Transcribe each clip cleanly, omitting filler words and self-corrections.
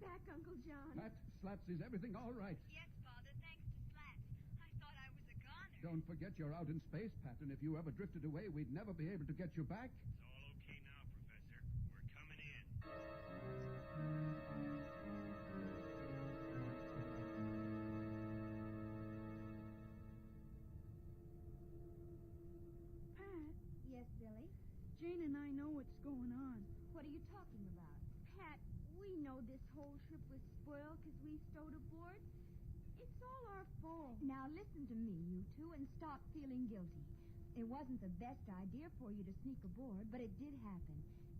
back, Uncle John. Pat, Slats, is everything all right? Yes, Father, thanks to Slats. I thought I was a goner. Don't forget you're out in space, Pat, and if you ever drifted away, we'd never be able to get you back. It's all okay now, Professor. We're coming in. Pat, Yes, Billy? Jane and I know what's going on. What are you talking about? Pat, we know this whole ship was spoiled because we stowed aboard. It's all our fault. Now listen to me, you two, and stop feeling guilty. It wasn't the best idea for you to sneak aboard, but it did happen.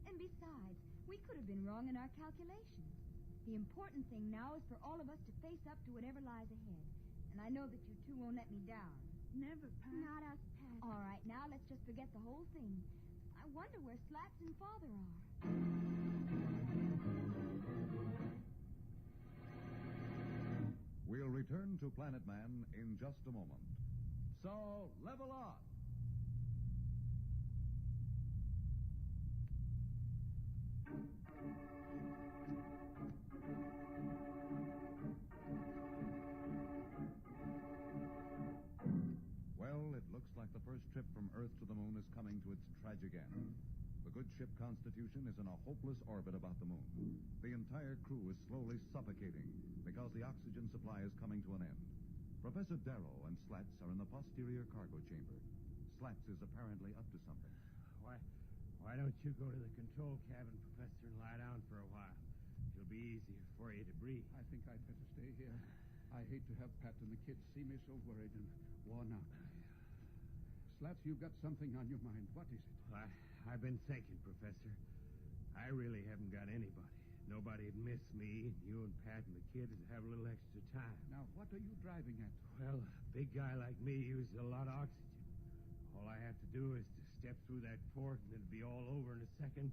And besides, we could have been wrong in our calculations. The important thing now is for all of us to face up to whatever lies ahead. And I know that you two won't let me down. Never, Pat. Not us, Pat. All right, now let's just forget the whole thing. I wonder where Slats and Father are. We'll return to Planet Man in just a moment. So, level off. Well, it looks like the first trip from Earth to the moon is coming to its tragic end. The good ship Constitution is in a hopeless orbit about the moon. The entire crew is slowly suffocating because the oxygen supply is coming to an end. Professor Darrow and Slats are in the posterior cargo chamber. Slats is apparently up to something. Why don't you go to the control cabin, Professor, and lie down for a while? It'll be easier for you to breathe. I think I'd better stay here. I hate to have Pat and the kids see me so worried and worn out. Slats, you've got something on your mind. What is it? Well, I've been thinking, Professor. I really haven't got anybody. Nobody'd miss me, and you and Pat and the kids would have a little extra time. Now, what are you driving at? Well, a big guy like me uses a lot of oxygen. All I have to do is to step through that port, and it'll be all over in a second.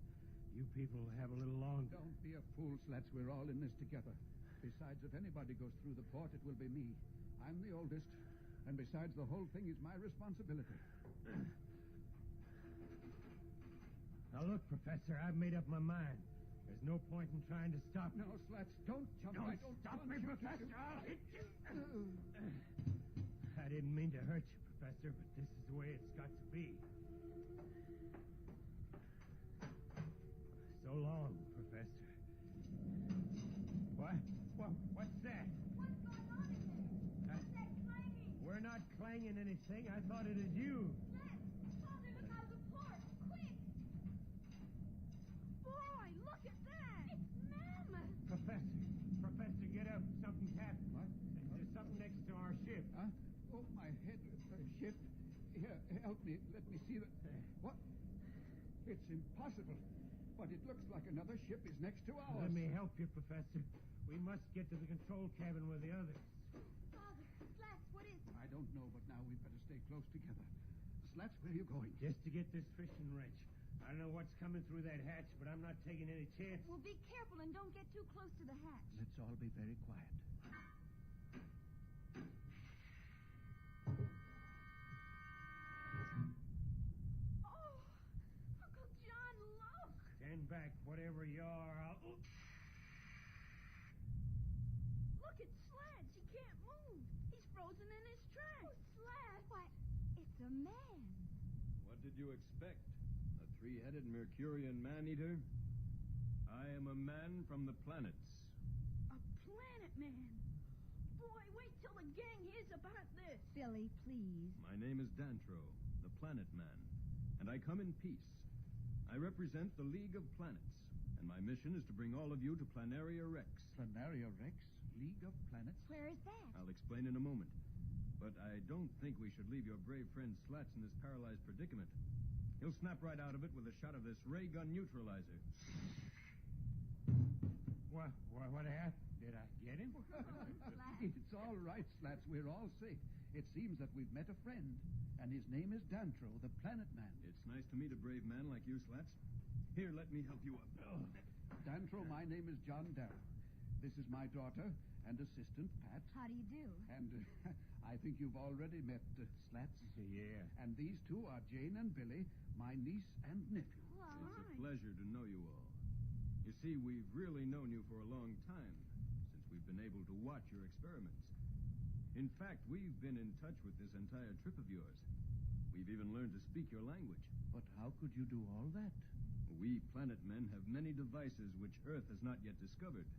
You people will have a little longer. Don't be a fool, Slats. We're all in this together. Besides, if anybody goes through the port, it will be me. I'm the oldest. And besides, the whole thing is my responsibility. Now, look, Professor, I've made up my mind. There's no point in trying to stop me. No, Slats, don't jump. Don't stop me, Professor. I'll hit you. I didn't mean to hurt you, Professor, but this is the way it's got to be. So long, Professor. What's that? What's going on in there? What's that clanging? We're not clanging anything. I thought it was you. Slats! Father, look out of the port! Quick! Boy, look at that. It's mammoth. Professor, get up. Something's happened. What? There's something next to our ship. Huh? Oh, my head. Ship. Here, help me. Let me see the... What? It's impossible. But it looks like another ship is next to ours. Let me help you, Professor. We must get to the control cabin with the others. Father, Slats, what is it? I don't know, but now we'd better stay close together. Slats, where are you going? Just to get this fishing wrench. I don't know what's coming through that hatch, but I'm not taking any chances. Well, be careful and don't get too close to the hatch. Let's all be very quiet. Oh, Uncle John, look. Stand back, whatever you are. I'll... Look at Slats. He can't move. He's frozen in his tracks. Oh, Slats! Why, it's a man. What did you expect? A three-headed Mercurian man-eater? I am a man from the planets. A planet man. Boy, wait till the gang hears about this. Billy, please. My name is Dantro, the Planet Man, and I come in peace. I represent the League of Planets, and my mission is to bring all of you to Planaria Rex. Planaria Rex? League of Planets? Where is that? I'll explain in a moment. But I don't think we should leave your brave friend Slats in this paralyzed predicament. He'll snap right out of it with a shot of this ray gun neutralizer. What happened? Did I get him? It's all right, Slats. We're all safe. It seems that we've met a friend, and his name is Dantro, the Planet Man. It's nice to meet a brave man like you, Slats. Here, let me help you up. Oh. Dantro, my name is John Darrow. This is my daughter and assistant, Pat. How do you do? And I think you've already met Slats. Yeah. And these two are Jane and Billy, my niece and nephew. Well, It's a pleasure to know you all. You see, we've really known you for a long time, since we've been able to watch your experiments. In fact, we've been in touch with this entire trip of yours. We've even learned to speak your language. But how could you do all that? We planet men have many devices which Earth has not yet discovered,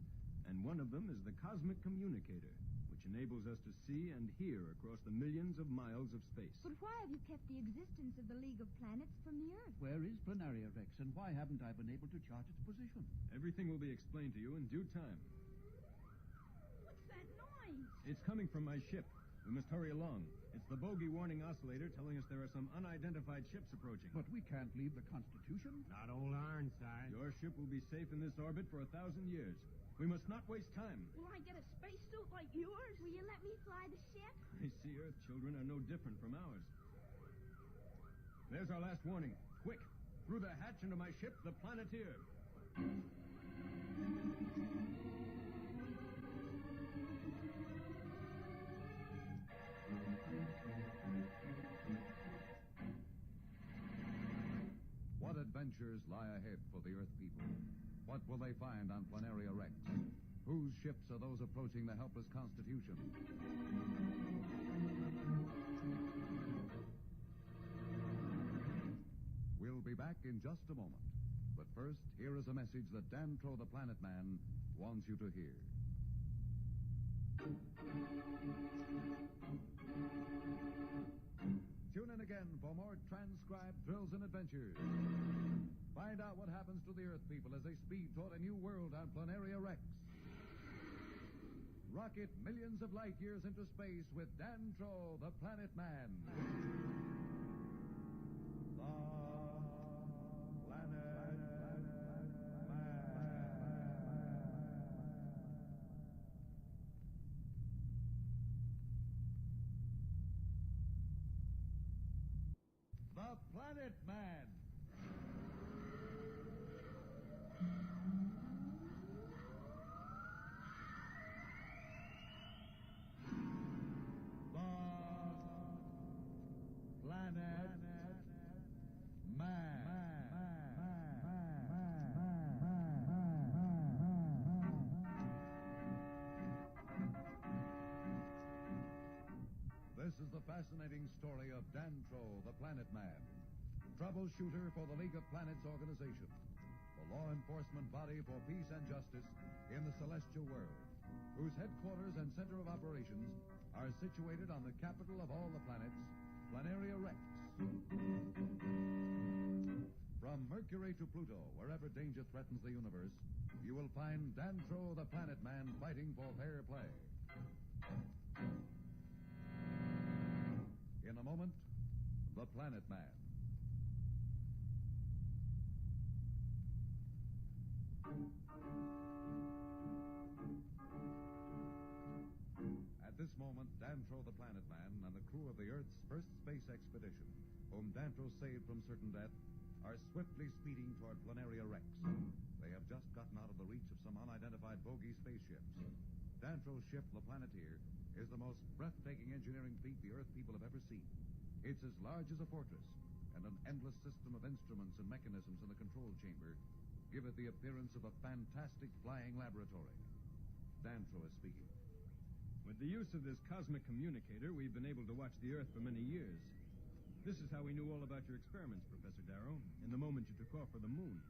and one of them is the cosmic communicator, which enables us to see and hear across the millions of miles of space. But why have you kept the existence of the League of Planets from the Earth? Where is Planaria Rex, and why haven't I been able to chart its position? Everything will be explained to you in due time. What's that noise? It's coming from my ship. We must hurry along. It's the bogey warning oscillator telling us there are some unidentified ships approaching. But we can't leave the Constitution. Not old Ironside. Your ship will be safe in this orbit for 1,000 years. We must not waste time. Will I get a spacesuit like yours? Will you let me fly the ship? I see Earth children are no different from ours. There's our last warning. Quick, through the hatch into my ship, the Planeteer. What adventures lie ahead for the Earth people? What will they find on Planaria Rex? Whose ships are those approaching the helpless Constitution? We'll be back in just a moment. But first, here is a message that Dantro the Planet Man wants you to hear. Tune in again for more transcribed thrills and adventures. Find out what happens to the Earth people as they speed toward a new world on Planaria Rex. Rocket millions of light years into space with Dantro, the Planet Man. The Planet Man. The Planet Man. This is the fascinating story of Dantro, the Planet Man, troubleshooter for the League of Planets organization, the law enforcement body for peace and justice in the celestial world, whose headquarters and center of operations are situated on the capital of all the planets, Planaria Rex. From Mercury to Pluto, wherever danger threatens the universe, you will find Dantro, the Planet Man, fighting for fair play. In a moment, the Planet Man. At this moment, Dantro the Planet Man and the crew of the Earth's first space expedition, whom Dantro saved from certain death, are swiftly speeding toward Planaria Rex. They have just gotten out of the reach of some unidentified bogey spaceships. Dantro's ship, the Planeteer, is the most breathtaking engineering feat the Earth people have ever seen. It's as large as a fortress, and an endless system of instruments and mechanisms in the control chamber give it the appearance of a fantastic flying laboratory. Dantro is speaking. With the use of this cosmic communicator, we've been able to watch the Earth for many years. This is how we knew all about your experiments, Professor Darrow, in the moment you took off for the moon.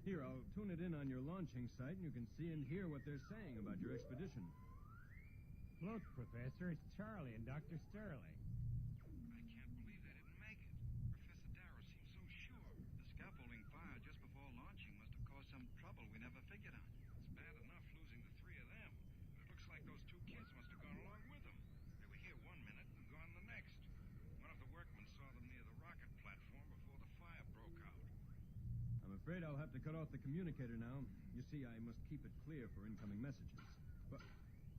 Here, I'll tune it in on your launching site, and you can see and hear what they're saying about your expedition. Look, Professor, it's Charlie and Dr. Sterling. I can't believe they didn't make it. Professor Darrow seems so sure. The scaffolding fire just before launching must have caused some trouble we never figured on. It's bad enough losing the three of them. It looks like those two kids must have gone along with them. They were here one minute and gone the next. One of the workmen saw them near the rocket platform before the fire broke out. I'm afraid I'll have to cut off the communicator now. You see, I must keep it clear for incoming messages. But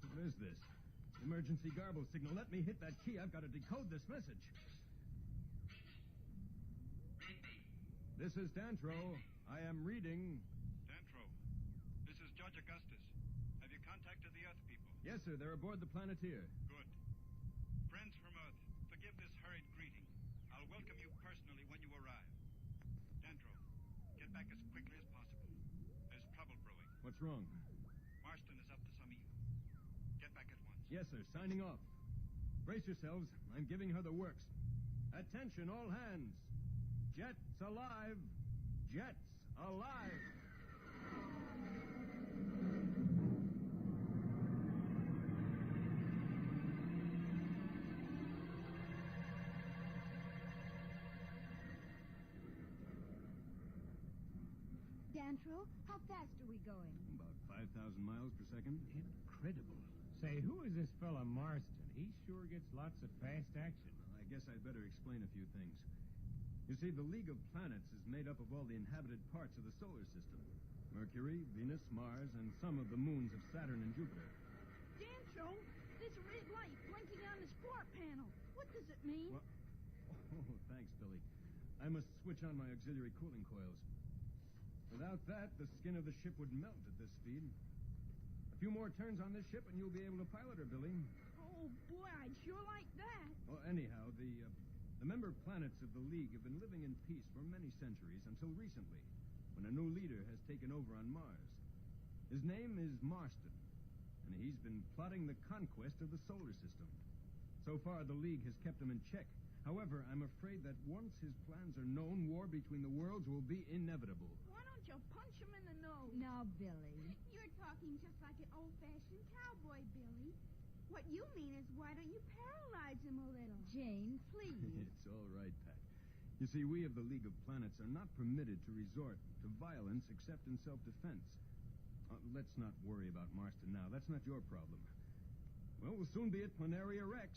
what is this? Emergency garble signal. Let me hit that key. I've got to decode this message. This is Dantro. I am reading. Dantro, this is Judge Augustus. Have you contacted the Earth people? Yes, sir. They're aboard the Planeteer. Good. Friends from Earth, forgive this hurried greeting. I'll welcome you personally when you arrive. Dantro, get back as quickly as possible. There's What's wrong? Marston is up to some evil. Get back at once. Yes, sir. Signing off. Brace yourselves. I'm giving her the works. Attention, all hands. Jets alive. Jets alive. Dantro, how fast are we going? About 5,000 miles per second. Incredible. Say, who is this fella Marston? He sure gets lots of fast action. I guess I'd better explain a few things. You see, the League of Planets is made up of all the inhabited parts of the solar system. Mercury, Venus, Mars, and some of the moons of Saturn and Jupiter. Dantro, there's a red light blinking on the sport panel. What does it mean? What? Oh, thanks, Billy. I must switch on my auxiliary cooling coils. Without that, the skin of the ship would melt at this speed. A few more turns on this ship and you'll be able to pilot her, Billy. Oh, boy, I'd sure like that. Well, anyhow, the member planets of the League have been living in peace for many centuries until recently, when a new leader has taken over on Mars. His name is Marston, and he's been plotting the conquest of the solar system. So far, the League has kept him in check. However, I'm afraid that once his plans are known, war between the worlds will be inevitable. Why don't you punch him in the nose? Now, Billy. You're talking just like an old-fashioned cowboy, Billy. What you mean is, why don't you paralyze him a little? Jane, please. It's all right, Pat. You see, we of the League of Planets are not permitted to resort to violence except in self-defense. Let's not worry about Marston now. That's not your problem. Well, we'll soon be at Planaria Rex.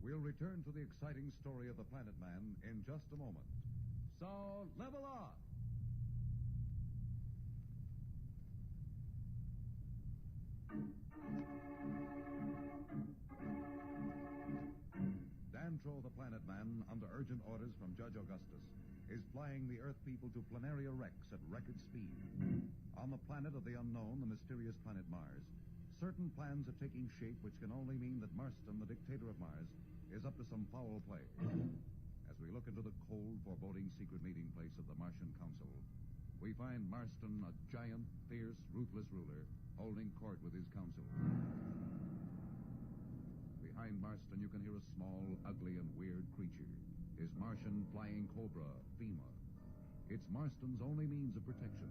We'll return to the exciting story of the Planet Man in just a moment. So, level off! Dantro, the Planet Man, under urgent orders from Judge Augustus, is flying the Earth people to Planaria Rex at record speed. On the planet of the unknown, the mysterious planet Mars, certain plans are taking shape which can only mean that Marston, the dictator of Mars, is up to some foul play. As we look into the cold, foreboding secret meeting place of the Martian Council, we find Marston, a giant, fierce, ruthless ruler, holding court with his council. Behind Marston, you can hear a small, ugly, and weird creature. His Martian flying cobra, FEMA. It's Marston's only means of protection.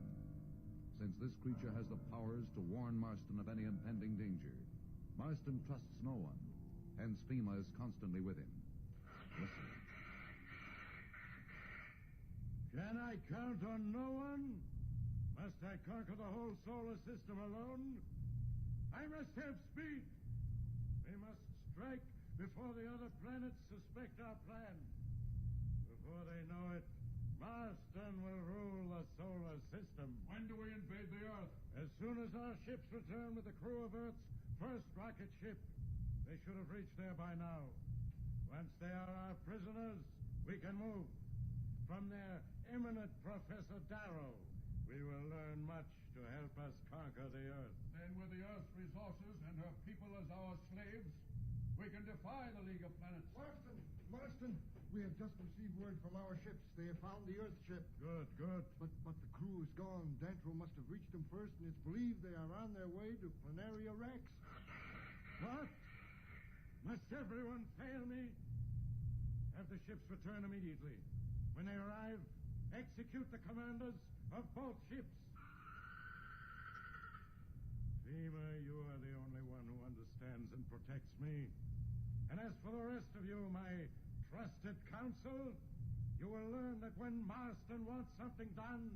Since this creature has the powers to warn Marston of any impending danger, Marston trusts no one. Hence, FEMA is constantly with him. Listen. Can I count on no one? Must I conquer the whole solar system alone? I must have speed. We must strike before the other planets suspect our plan. Before they know it, Marston will rule the solar system. When do we invade the Earth? As soon as our ships return with the crew of Earth's first rocket ship, they should have reached there by now. Once they are our prisoners, we can move. From their eminent Professor Darrow, we will learn much to help us conquer the Earth. Then with the Earth's resources and her people as our slaves, we can defy the League of Planets. Marston, we have just received word from our ships. They have found the Earth ship. Good. But the crew is gone. Dantro must have reached them first, and it's believed they are on their way to Planaria Rex. What? Must everyone fail me? Have the ships return immediately. When they arrive, execute the commanders of both ships. FEMA, you are the only one who understands and protects me. And as for the rest of you, my trusted counsel, you will learn that when Marston wants something done,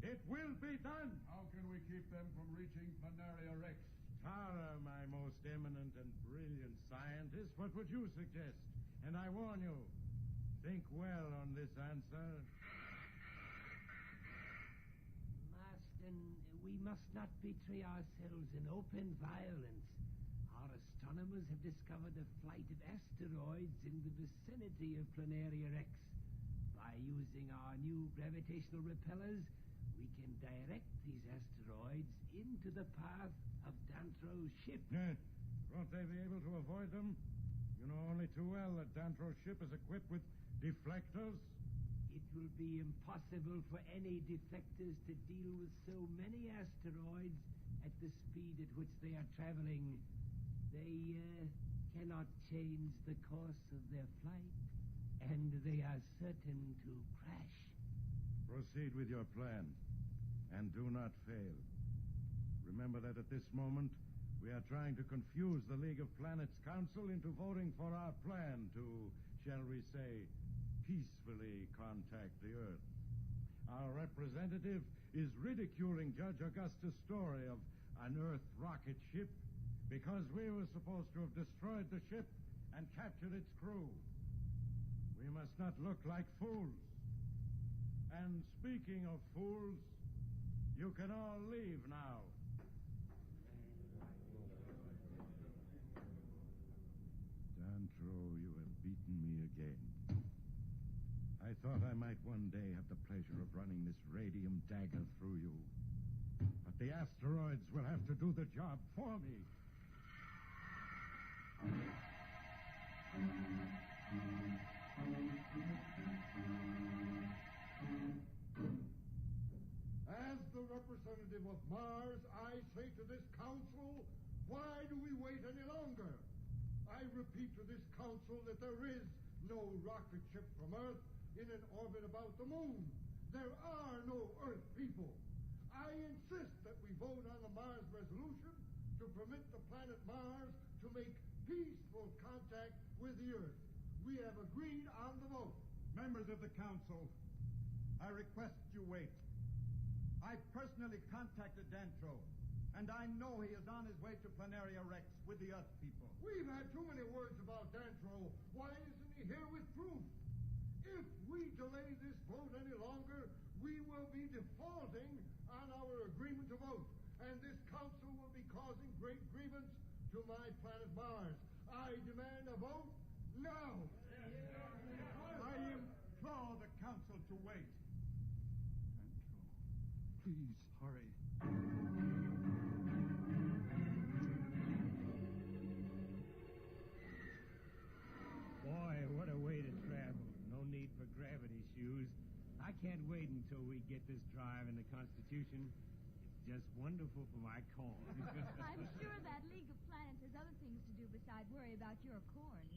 it will be done. How can we keep them from reaching Planaria Rex? Tara, my most eminent and brilliant scientist, what would you suggest? And I warn you, think well on this answer. Marston, we must not betray ourselves in open violence. Our astronomers have discovered a flight of asteroids in the vicinity of Planaria Rex. By using our new gravitational repellers, we can direct these asteroids into the path of Dantro's ship. Won't they be able to avoid them? You know only too well that Dantro's ship is equipped with deflectors. It will be impossible for any deflectors to deal with so many asteroids at the speed at which they are traveling. They cannot change the course of their flight, and they are certain to crash. Proceed with your plan, and do not fail. Remember that at this moment, we are trying to confuse the League of Planets Council into voting for our plan to, shall we say, peacefully contact the Earth. Our representative is ridiculing Judge Augustus' story of an Earth rocket ship because we were supposed to have destroyed the ship and captured its crew. We must not look like fools. And speaking of fools, you can all leave now. Dantro, you have beaten me again. I thought I might one day have the pleasure of running this radium dagger through you. But the asteroids will have to do the job for me. As the representative of Mars, I say to this council, why do we wait any longer? I repeat to this council that there is no rocket ship from Earth in an orbit about the moon. There are no Earth people. I insist that we vote on the Mars resolution to permit the planet Mars to make peaceful contact with the Earth. We have agreed on the vote. Members of the council, I request you wait. I personally contacted Dantro, and I know he is on his way to Planaria Rex with the Earth people. We've had too many words about Dantro. Why isn't he here with proof? If we delay this vote any longer, we will be defaulting on our agreement to vote, and this council will be causing great grievance to my planet Mars. I demand a vote now. I implore the council to wait. Dantro, please hurry. Boy, what a way to travel. No need for gravity shoes. I can't wait until we get this drive in the Constitution. It's just wonderful for my corn. I'm sure that League of Planets has other things to do besides worry about your corn.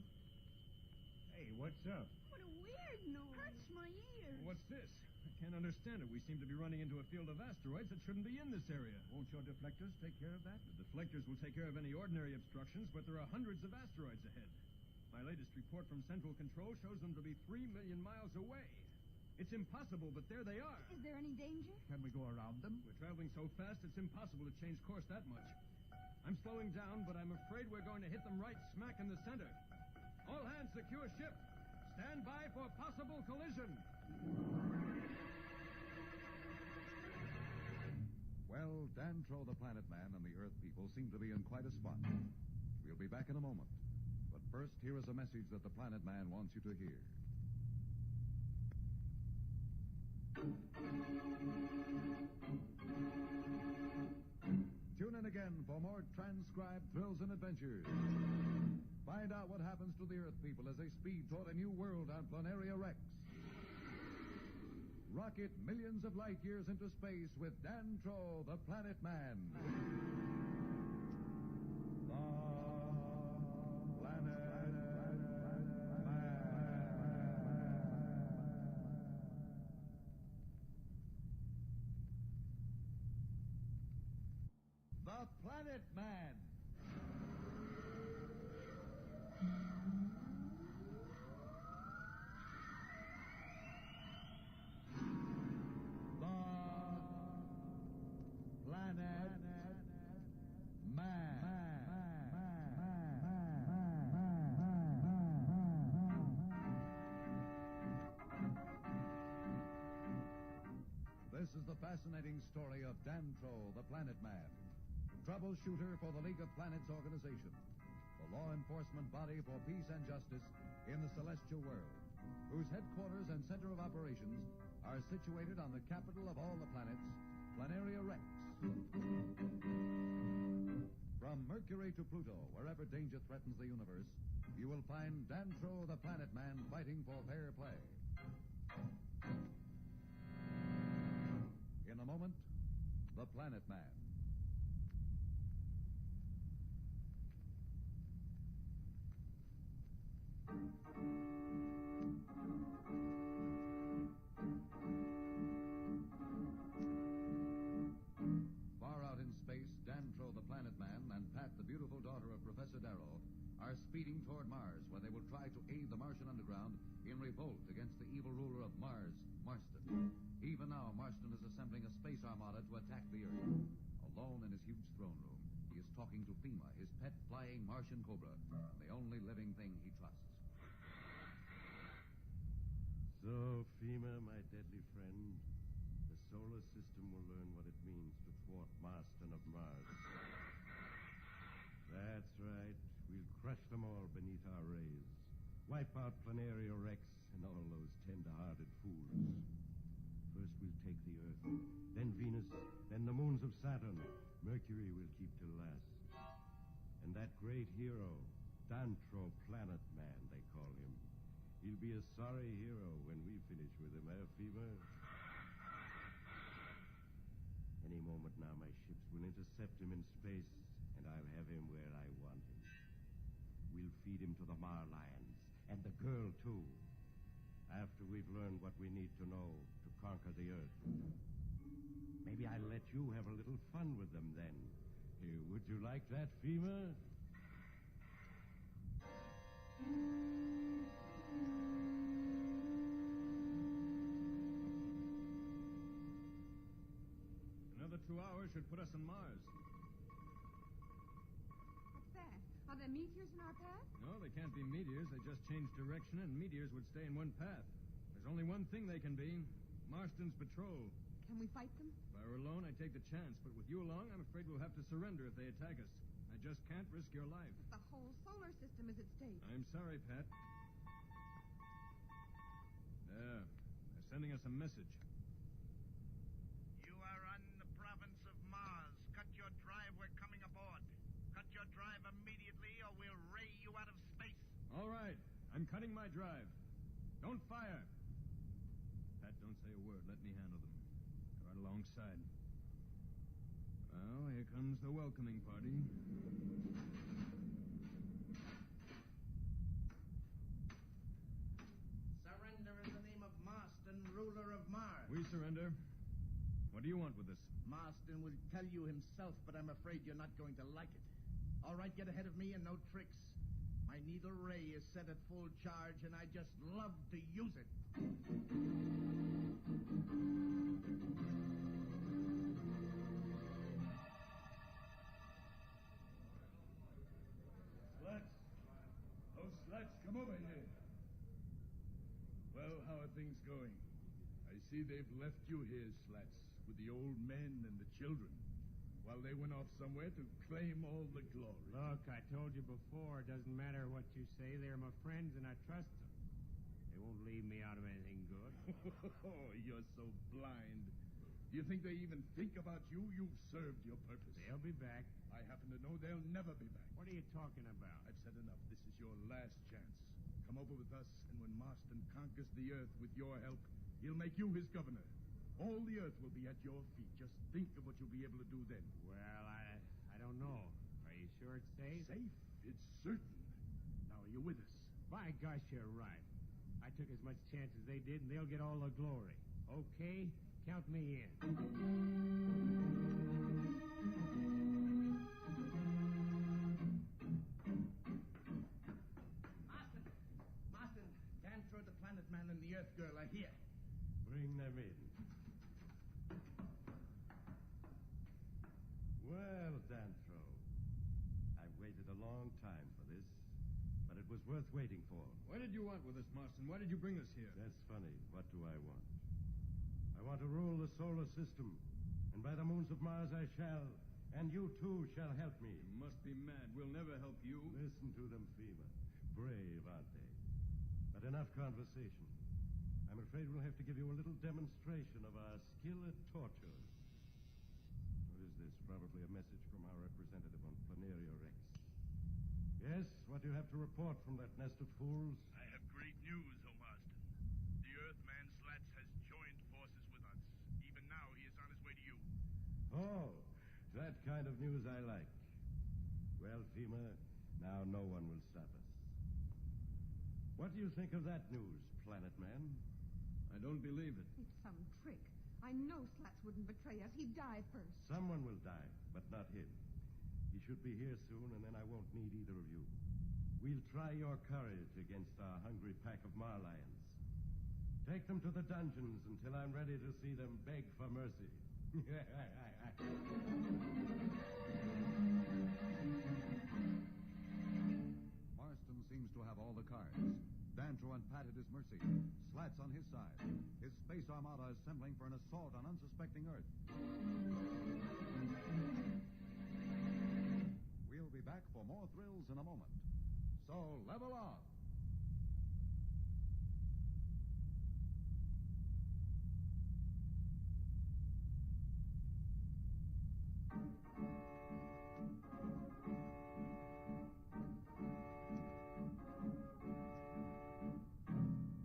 Hey, what's up? What a weird noise. Hurts my ears. What's this? I can't understand it. We seem to be running into a field of asteroids that shouldn't be in this area. Won't your deflectors take care of that? The deflectors will take care of any ordinary obstructions, but there are hundreds of asteroids ahead. My latest report from Central Control shows them to be 3 million miles away. It's impossible, but there they are. Is there any danger? Can we go around them? We're traveling so fast, it's impossible to change course that much. I'm slowing down, but I'm afraid we're going to hit them right smack in the center. All hands secure ship. Stand by for possible collision. Well, Dantro the Planet Man and the Earth people seem to be in quite a spot. We'll be back in a moment. But first, here is a message that the Planet Man wants you to hear. Tune in again for more transcribed thrills and adventures. Find out what happens to the Earth people as they speed toward a new world on Planaria Rex. Rocket millions of light years into space with Dantro, the Planet Man. The Planet Man. The Planet Man. This is the fascinating story of Dantro, the Planet Man, troubleshooter for the League of Planets organization, the law enforcement body for peace and justice in the celestial world, whose headquarters and center of operations are situated on the capital of all the planets, Planaria Rex. From Mercury to Pluto, wherever danger threatens the universe, you will find Dantro the Planet Man fighting for fair play. In a moment, the Planet Man. Far out in space, Dantro the Planet Man and Pat, the beautiful daughter of Professor Darrow, are speeding toward Mars, where they will try to aid the Martian underground in revolt against the evil ruler of Mars, Marston. Even now, Marston is assembling a space armada to attack the Earth. Alone in his huge throne room, he is talking to Fema, his pet flying Martian cobra, and the only living thing he trusts. So, Fema, my deadly friend, the solar system will learn what it means to thwart Marston of Mars. That's right. We'll crush them all beneath our rays. Wipe out Planaria Rex and all those tender-hearted fools. First we'll take the Earth, then Venus, then the moons of Saturn. Mercury we'll keep till last. And that great hero, Dantro Planet Man, they call him. He'll be a sorry hero when we finish with him, Fema? Any moment now, my ships will intercept him in space, and I'll have him where I want him. We'll feed him to the Mar lions, and the girl, too. After we've learned what we need to know to conquer the Earth. Maybe I'll let you have a little fun with them then. Here, would you like that, Fema? Another 2 hours should put us on Mars. What's that? Are there meteors in our path? No, they can't be meteors. They just change direction, and meteors would stay in one path. There's only one thing they can be. Marston's patrol. Can we fight them? If I were alone, I'd take the chance. But with you along, I'm afraid we'll have to surrender if they attack us. I just can't risk your life. But the whole solar system is at stake. I'm sorry, Pat. There. They're sending us a message. You are on the province of Mars. Cut your drive. We're coming aboard. Cut your drive immediately, or we'll ray you out of space. All right. I'm cutting my drive. Don't fire. Pat, don't say a word. Let me handle them. They're right alongside. Well, here comes the welcoming party. Surrender in the name of Marston, ruler of Mars. We surrender. What do you want with us? Marston will tell you himself, but I'm afraid you're not going to like it. All right, get ahead of me and no tricks. My needle ray is set at full charge, and I just love to use it. Slats. Oh, Slats, come over here. Well, how are things going? I see they've left you here, Slats, with the old men and the children, while they went off somewhere to claim all the glory. Look, I told you before, it doesn't matter what you say. They're my friends, and I trust them. They won't leave me out of anything good. Oh, you're so blind. Do you think they even think about you? You've served your purpose. They'll be back. I happen to know they'll never be back. What are you talking about? I've said enough. This is your last chance. Come over with us, and when Marston conquers the Earth with your help, he'll make you his governor. All the Earth will be at your feet. Just think of what you'll be able to do then. Well, I don't know. Are you sure it's safe? Safe? It's certain. Now, are you with us? By gosh, you're right. I took as much chance as they did, and they'll get all the glory. Okay, count me in. Marston, Dantro the Planet Man and the Earth Girl are here. Bring them in. Well, Dantro, I've waited a long time for this, but it was worth waiting for. What did you want with us, Marston? Why did you bring us here? That's funny. What do I want? I want to rule the solar system, and by the moons of Mars I shall, and you too shall help me. You must be mad. We'll never help you. Listen to them, Fema. Brave, aren't they? But enough conversation. I'm afraid we'll have to give you a little demonstration of our skill at torture. What is this? Probably a message from our representative on Planaria Yes, what do you have to report from that nest of fools? I have great news, O Marston. The Earthman Slats has joined forces with us. Even now, he is on his way to you. Oh, that kind of news I like. Well, Fema, now no one will stop us. What do you think of that news, Planet Man? I don't believe it. It's some trick. I know Slats wouldn't betray us. He'd die first. Someone will die, but not him. He should be here soon, and then I won't need either of you. We'll try your courage against our hungry pack of Marlions. Take them to the dungeons until I'm ready to see them beg for mercy. Marston seems to have all the cards. Dantro and Pat at his mercy. Slats on his side. His space armada assembling for an assault on unsuspecting Earth. We'll be back for more thrills in a moment. So, level on.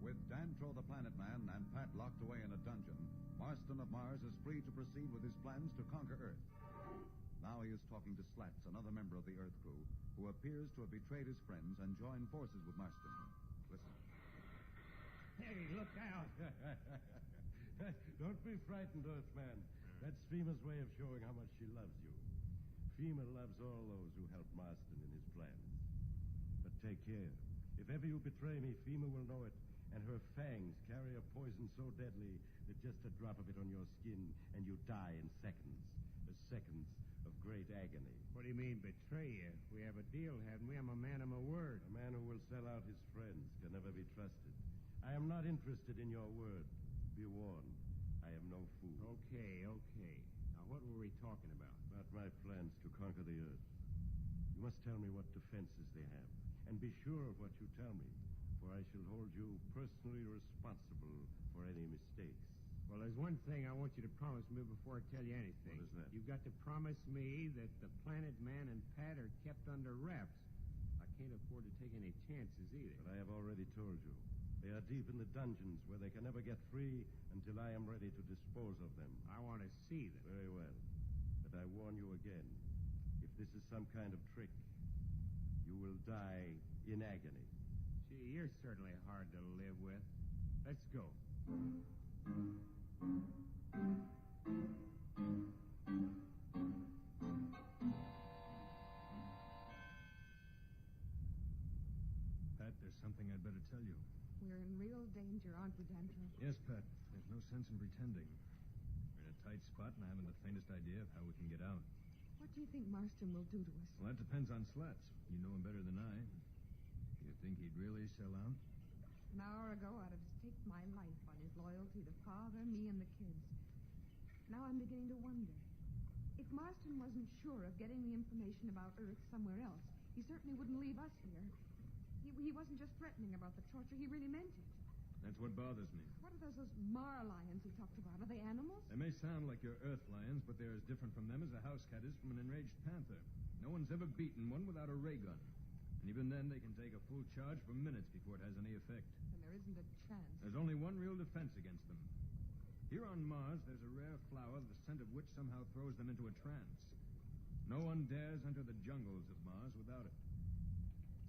With Dantro the Planet Man and Pat locked away in a dungeon, Marston of Mars is free to proceed with his plans to conquer Earth. Now he is talking to Slats, another member of the Earth crew, who appears to have betrayed his friends and joined forces with Marston. Listen. Hey, look out! Don't be frightened, Earthman. That's Fema's way of showing how much she loves you. Fema loves all those who help Marston in his plans. But take care. If ever you betray me, Fema will know it, and her fangs carry a poison so deadly that just a drop of it on your skin and you die in seconds. The seconds of great agony. What do you mean, betray you? We have a deal, haven't we? I'm a man of my word. A man who will sell out his friends can never be trusted. I am not interested in your word. Be warned. I am no fool. Okay. Now, what were we talking about? About my plans to conquer the Earth. You must tell me what defenses they have. And be sure of what you tell me, for I shall hold you personally responsible for any mistakes. Well, there's one thing I want you to promise me before I tell you anything. What is that? You've got to promise me that the Planet Man and Pat are kept under wraps. I can't afford to take any chances either. But I have already told you. They are deep in the dungeons where they can never get free until I am ready to dispose of them. I want to see them. Very well. But I warn you again. If this is some kind of trick, you will die in agony. Gee, you're certainly hard to live with. Let's go. Pat, there's something I'd better tell you. We're in real danger, aren't we, Dantro? Yes, Pat. There's no sense in pretending. We're in a tight spot, and I haven't the faintest idea of how we can get out. What do you think Marston will do to us? Well, that depends on Slats. You know him better than I. Do you think he'd really sell out? An hour ago, I'd have staked my life on his loyalty to Father, me, and the kids. Now I'm beginning to wonder. If Marston wasn't sure of getting the information about Earth somewhere else, he certainly wouldn't leave us here. He wasn't just threatening about the torture. He really meant it. That's what bothers me. What are those Marlions he talked about? Are they animals? They may sound like your Earth lions, but they're as different from them as a house cat is from an enraged panther. No one's ever beaten one without a ray gun. And even then, they can take a full charge for minutes before it has any effect. And there isn't a chance. There's only one real defense against them. Here on Mars, there's a rare flower, the scent of which somehow throws them into a trance. No one dares enter the jungles of Mars without it.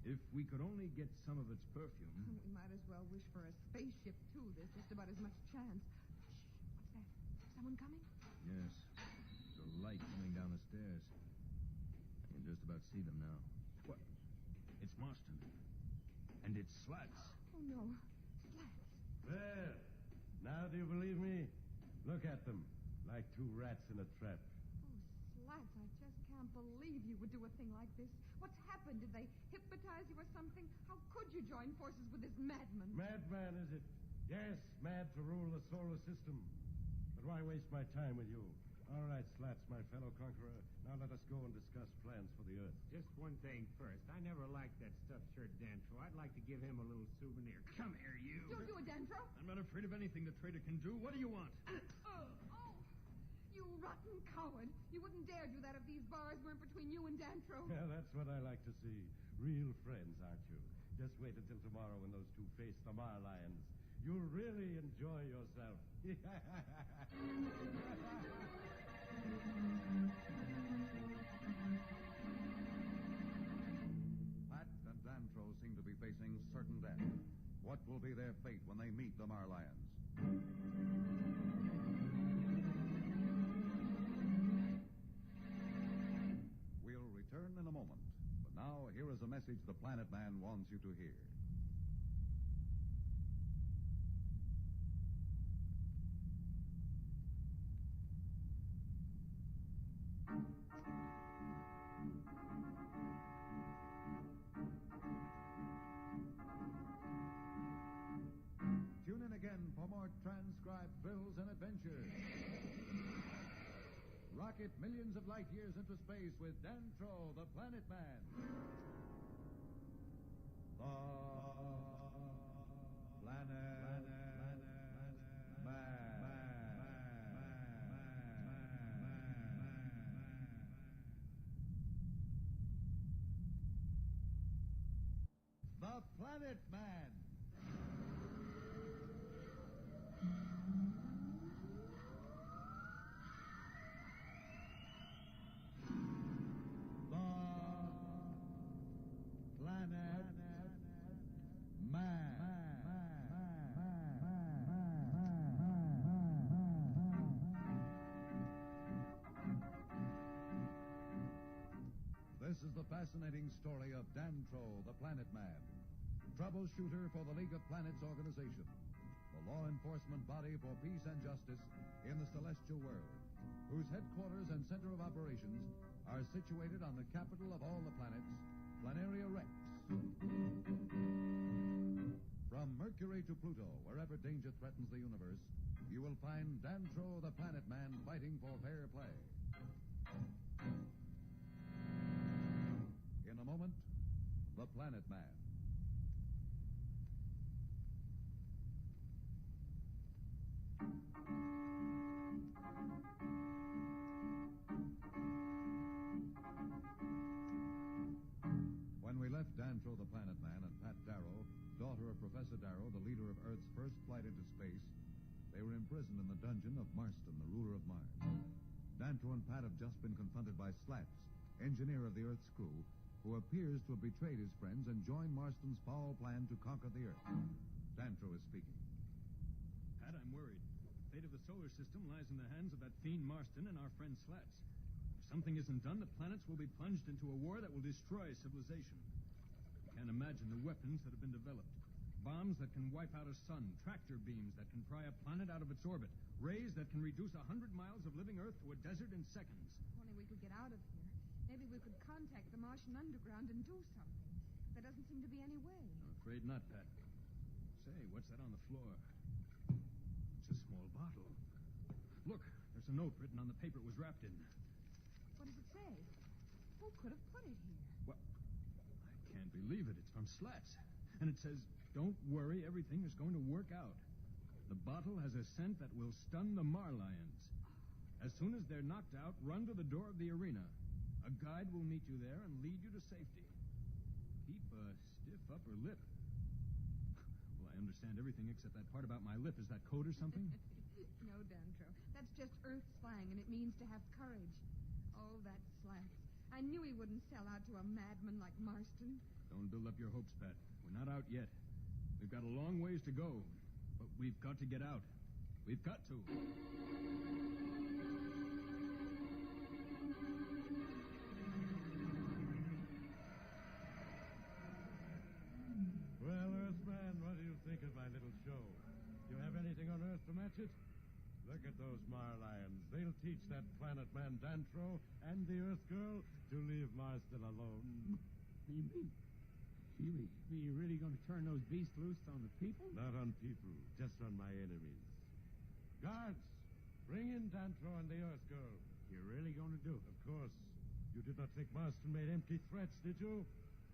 If we could only get some of its perfume... We might as well wish for a spaceship, too. There's just about as much chance. Shh, what's that? Someone coming? Yes. There's a light coming down the stairs. I can just about see them now. What? It's Marston. And it's Slats. Oh, no. Slats. There. Now do you believe me? Look at them. Like two rats in a trap. Oh, Slats, I just can't believe you would do a thing like this. What's happened? Did they hypnotize you or something? How could you join forces with this madman? Madman, is it? Yes, mad to rule the solar system. But why waste my time with you? All right, Slats, my fellow conqueror. Now let us go and discuss plans for the Earth. Just one thing first. I never liked that stuffed shirt Dantro. I'd like to give him a little souvenir. Come here, you. Don't do it, Dantro. I'm not afraid of anything the traitor can do. What do you want? Oh, you rotten coward. You wouldn't dare do that if these bars weren't between you and Dantro. Yeah, that's what I like to see. real friends, aren't you? Just wait until tomorrow when those two face the Marlions. You'll really enjoy yourself. Pat and Dantro seem to be facing certain death. What will be their fate when they meet the Marlions? We'll return in a moment. But now, here is a message the Planet Man wants you to hear. Tune in again for more transcribed thrills and adventures. Rocket millions of light years into space with Dantro, the Planet Man. The Planet Man. The Planet Man. This is the fascinating story of Dantro, the Planet Man, troubleshooter for the League of Planets organization, the law enforcement body for peace and justice in the celestial world, whose headquarters and center of operations are situated on the capital of all the planets, Planaria Rex. From Mercury to Pluto, wherever danger threatens the universe, you will find Dantro, the Planet Man, fighting for fair play. In a moment, the Planet Man. When we left Dantro, the Planet Man, and Pat Darrow, daughter of Professor Darrow, the leader of Earth's first flight into space, they were imprisoned in the dungeon of Marston, the ruler of Mars. Dantro and Pat have just been confronted by Slats, engineer of the Earth's crew, who appears to have betrayed his friends and joined Marston's foul plan to conquer the Earth. Dantro is speaking. Pat, I'm worried. The fate of the solar system lies in the hands of that fiend Marston and our friend Slats. If something isn't done, the planets will be plunged into a war that will destroy civilization. You can't imagine the weapons that have been developed. Bombs that can wipe out a sun, tractor beams that can pry a planet out of its orbit, rays that can reduce 100 miles of living Earth to a desert in seconds. If only we could get out of here. Maybe we could contact the Martian underground and do something. But there doesn't seem to be any way. I'm afraid not, Pat. Say, what's that on the floor? It's a small bottle. Look, there's a note written on the paper it was wrapped in. What does it say? Who could have put it here? Well, I can't believe it. It's from Slats. And it says, "Don't worry, everything is going to work out. The bottle has a scent that will stun the Marlions. As soon as they're knocked out, run to the door of the arena. A guide will meet you there and lead you to safety. Keep a stiff upper lip." Well, I understand everything except that part about my lip. Is that code or something? No, Dantro. That's just Earth slang, and it means to have courage. Oh, that Slats. I knew he wouldn't sell out to a madman like Marston. Don't build up your hopes, Pat. We're not out yet. We've got a long ways to go, but we've got to get out. We've got to. Well, Earthman, what do you think of my little show? You have anything on Earth to match it? Look at those Marlions. They'll teach that Planet Man Dantro and the Earth Girl to leave Marston alone. You really going to turn those beasts loose on the people? Not on people, just on my enemies. Guards, bring in Dantro and the Earth Girl. You're really going to do it? Of course. You did not think Marston made empty threats, did you?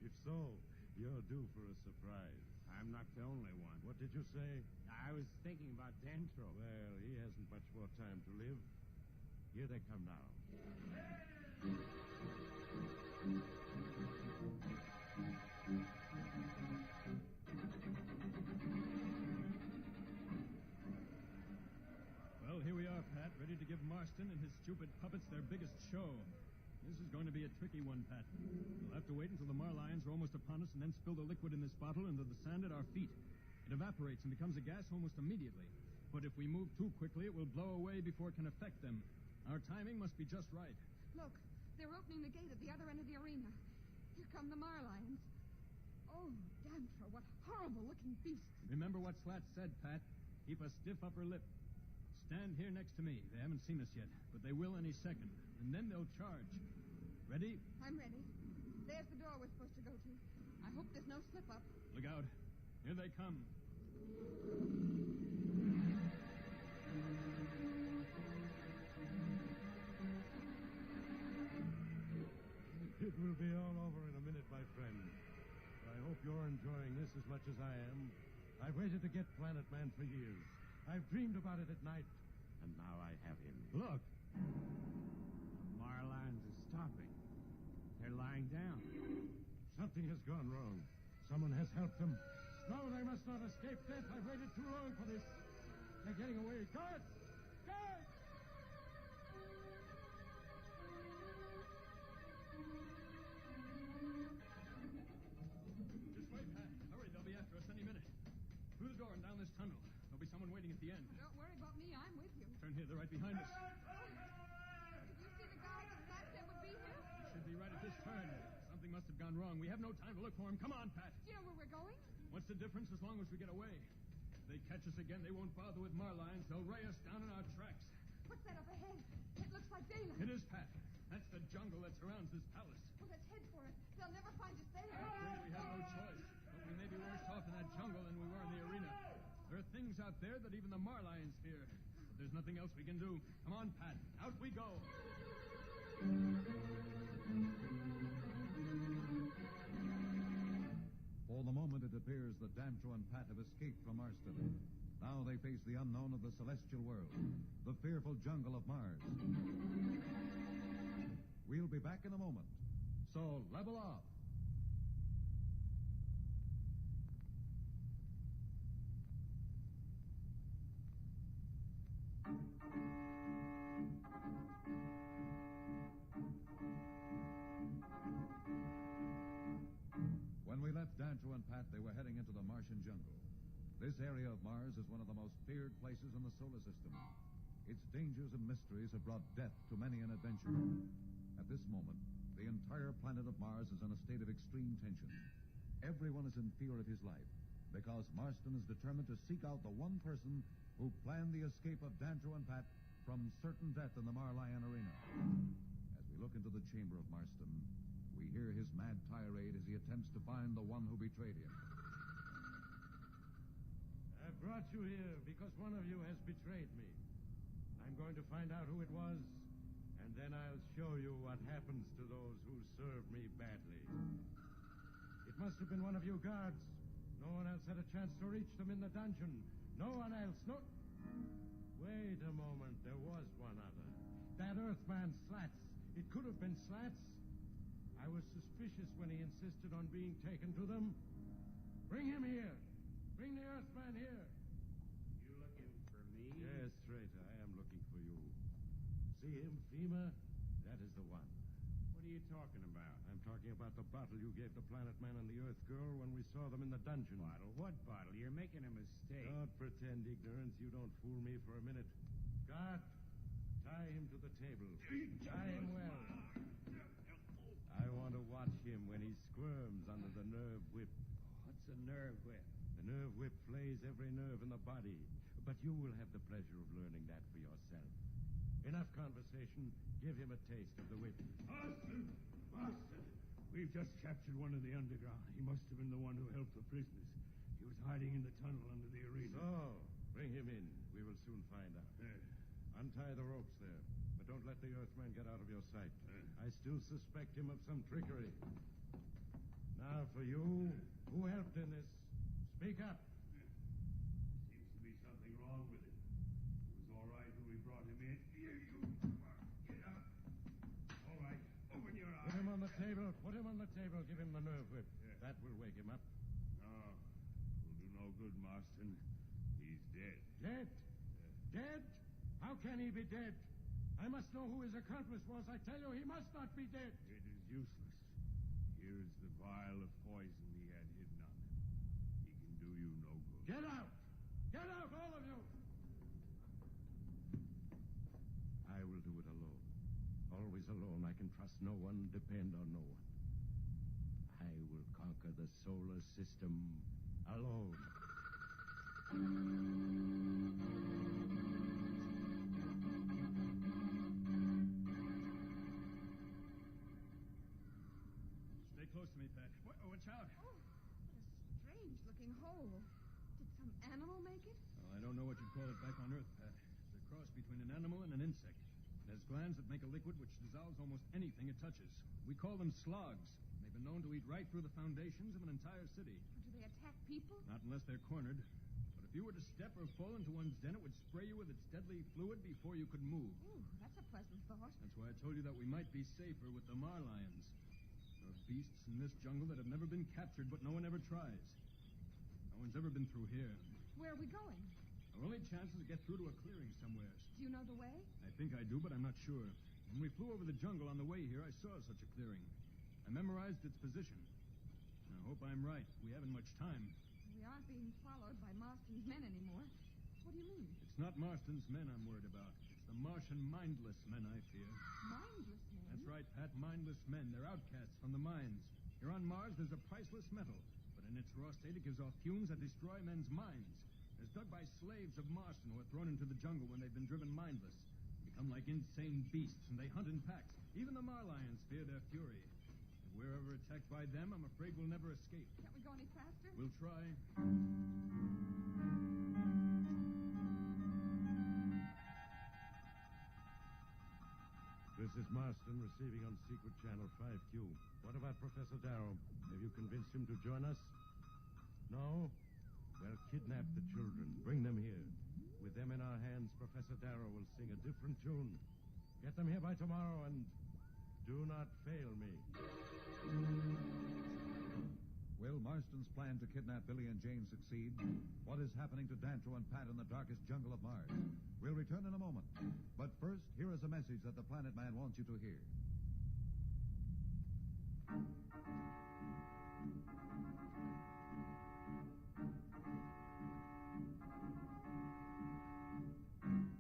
If so, you're due for a surprise. I'm not the only one. What did you say? I was thinking about Dantro. Well, he hasn't much more time to live. Here they come now. Pat, ready to give Marston and his stupid puppets their biggest show. This is going to be a tricky one, Pat. We'll have to wait until the Marlions are almost upon us and then spill the liquid in this bottle into the sand at our feet. It evaporates and becomes a gas almost immediately. But if we move too quickly, it will blow away before it can affect them. Our timing must be just right. Look, they're opening the gate at the other end of the arena. Here come the Marlions. Oh, Dantro, what horrible-looking beasts. Remember what Slat said, Pat. Keep a stiff upper lip. Stand here next to me. They haven't seen us yet, but they will any second. And then they'll charge. Ready? I'm ready. There's the door we're supposed to go to. I hope there's no slip-up. Look out. Here they come. It will be all over in a minute, my friend. I hope you're enjoying this as much as I am. I've waited to get Planet Man for years. I've dreamed about it at night, and now I have him. Look. The Marlions are stopping. They're lying down. Something has gone wrong. Someone has helped them. No, they must not escape death. I've waited too long for this. They're getting away. Guards! Guards! This way, Pat. Hurry, they'll be after us any minute. Through the door and down this tunnel. There'll be someone waiting at the end. Don't worry about me. I'm with you. Turn here. They're right behind us. Did you see the guy that Slat said would be here? Should be right at this turn. Something must have gone wrong. We have no time to look for him. Come on, Pat. Do you know where we're going? What's the difference as long as we get away? If they catch us again, they won't bother with Marlions. They'll ray us down in our tracks. What's that up ahead? It looks like daylight. It is, Pat. That's the jungle that surrounds this palace. Well, let's head for it. They'll never find us there. We have no choice. But we may be worse off in that jungle than we were in the arena. There are things out there that even the Marlions fear. But there's nothing else we can do. Come on, Pat. Out we go. For the moment, it appears that Dantro and Pat have escaped from Marston. Now they face the unknown of the celestial world, the fearful jungle of Mars. We'll be back in a moment. So level off. When we left Dantro and Pat, they were heading into the Martian jungle. This area of Mars is one of the most feared places in the solar system. Its dangers and mysteries have brought death to many an adventurer. At this moment, the entire planet of Mars is in a state of extreme tension. Everyone is in fear of his life because Marston is determined to seek out the one person who planned the escape of Dantro and Pat from certain death in the Marlion arena. As we look into the chamber of Marston, we hear his mad tirade as he attempts to find the one who betrayed him. I brought you here because one of you has betrayed me. I'm going to find out who it was, and then I'll show you what happens to those who serve me badly. It must have been one of you guards. No one else had a chance to reach them in the dungeon. No one else. No. Wait a moment. There was one other. That Earthman Slats. It could have been Slats. I was suspicious when he insisted on being taken to them. Bring him here. Bring the Earthman here. You looking for me? Yes, traitor, I am looking for you. See him, Fema? That is the one. What are you talking about? I'm talking about the bottle you gave the Planet Man and the Earth Girl when we saw them in the dungeon. Bottle? What bottle? You're making a mistake. Don't pretend ignorance. You don't fool me for a minute. Guard, tie him to the table. Tie him well. I want to watch him when he squirms under the nerve whip. What's a nerve whip? The nerve whip flays every nerve in the body. But you will have the pleasure of learning that for yourself. Enough conversation. Give him a taste of the whip. Marston! Marston! We've just captured one of the underground. He must have been the one who helped the prisoners. He was hiding in the tunnel under the arena. So, bring him in. We will soon find out. Untie the ropes there. But don't let the Earthman get out of your sight. I still suspect him of some trickery. Now for you, who helped in this? Speak up. Seems to be something wrong with him. It was all right when we brought him in. Here, you. Come on, get up. All right, open your eyes. Put him on the table. Put him on the table. Give him the nerve whip. Yeah. That will wake him up. No, will do no good, Marston. He's dead. Dead? Dead? How can he be dead? I must know who his accomplice was. I tell you, he must not be dead. It is useless. Here's the vial of poison he had hidden on him. He can do you no good. Get out! Get out, all of you! I will do it alone. Always alone. I can trust no one, depend on no one. I will conquer the solar system alone. Stay close to me, Pat. Watch out. Oh, what a strange-looking hole. Did some animal make it? Well, I don't know what you'd call it back on Earth, Pat. It's a cross between an animal and an insect. It has glands that make a liquid which dissolves almost anything it touches. We call them slugs. They've been known to eat right through the foundations of an entire city. Do they attack people? Not unless they're cornered. But if you were to step or fall into one's den, it would spray you with its deadly fluid before you could move. Ooh, that's a pleasant thought. That's why I told you that we might be safer with the marlions. There are beasts in this jungle that have never been captured, but no one ever tries. No one's ever been through here. Where are we going? Our only chance is to get through to a clearing somewhere. Do you know the way? I think I do, but I'm not sure. When we flew over the jungle on the way here, I saw such a clearing. I memorized its position. I hope I'm right. We haven't much time. We aren't being followed by Marston's men anymore. What do you mean? It's not Marston's men I'm worried about. It's the Martian mindless men I fear. Mindless men? That's right, Pat. Mindless men. They're outcasts from the mines. Here on Mars, there's a priceless metal. But in its raw state, it gives off fumes that destroy men's minds. It's dug by slaves of Marston who are thrown into the jungle when they've been driven mindless. Become like insane beasts, and they hunt in packs. Even the marlions fear their fury. If we're ever attacked by them, I'm afraid we'll never escape. Can't we go any faster? We'll try. This is Marston receiving on secret channel 5Q. What about Professor Darrow? Have you convinced him to join us? No? Well, kidnap the children. Bring them here. With them in our hands, Professor Darrow will sing a different tune. Get them here by tomorrow, and do not fail me. Will Marston's plan to kidnap Billy and Jane succeed? What is happening to Dantro and Pat in the darkest jungle of Mars? We'll return in a moment. But first, here is a message that the Planet Man wants you to hear.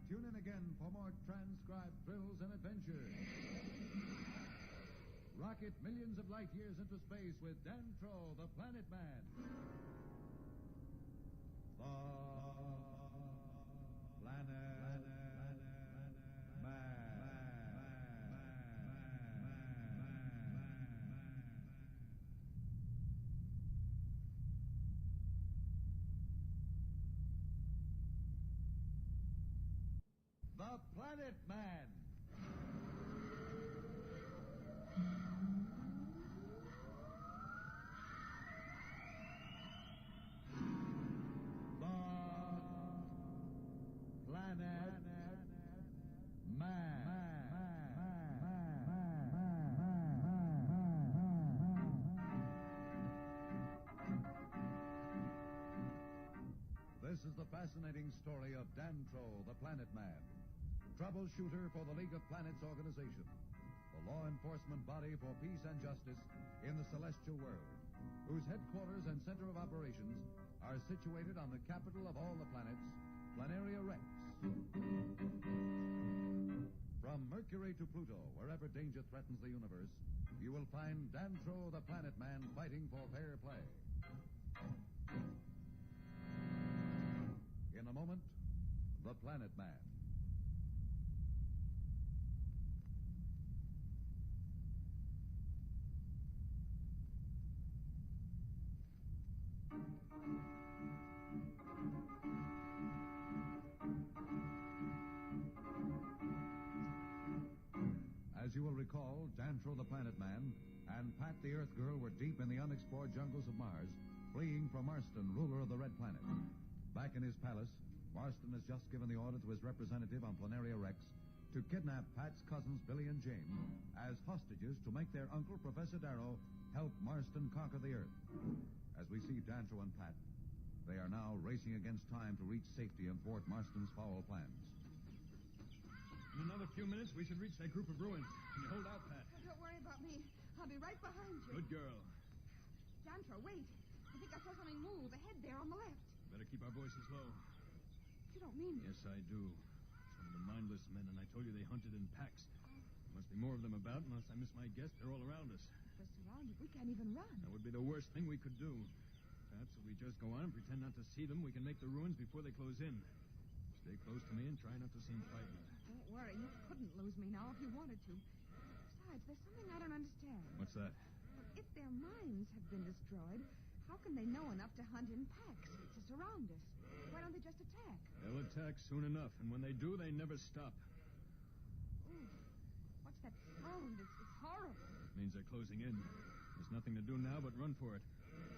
Tune in again for more transcribed thrills and adventures. Rocket millions of light years into space with Dantro, the Planet Man. The Planet Man. The Planet Man. This is the fascinating story of Dantro, the Planet Man, troubleshooter for the League of Planets organization, the law enforcement body for peace and justice in the celestial world, whose headquarters and center of operations are situated on the capital of all the planets, Planaria Rex. From Mercury to Pluto, wherever danger threatens the universe, you will find Dantro, the Planet Man, fighting for fair play. In a moment, the Planet Man. As you will recall, Dantro the Planet Man and Pat the Earth Girl were deep in the unexplored jungles of Mars, fleeing from Marston, ruler of the Red Planet. Back in his palace, Marston has just given the order to his representative on Planaria Rex to kidnap Pat's cousins Billy and Jane as hostages to make their uncle, Professor Darrow, help Marston conquer the Earth. As we see Dantro and Pat, they are now racing against time to reach safety and thwart Marston's foul plans. few minutes, we should reach that group of ruins. Can you hold out, Pat? Oh, don't worry about me. I'll be right behind you. Good girl. Jantro, wait. I think I saw something move ahead there on the left. Better keep our voices low. You don't mean it. Yes, I do. It's one of the mindless men, and I told you they hunted in packs. There must be more of them about, unless I miss my guess. They're all around us. We're surrounded. We can't even run. That would be the worst thing we could do. Perhaps if we just go on and pretend not to see them, we can make the ruins before they close in. Stay close to me and try not to seem frightened. Don't worry. You couldn't lose me now if you wanted to. Besides, there's something I don't understand. What's that? If their minds have been destroyed, how can they know enough to hunt in packs to surround us? Why don't they just attack? They'll attack soon enough, and when they do, they never stop. Ooh, what's that sound? It's horrible. It means they're closing in. There's nothing to do now but run for it.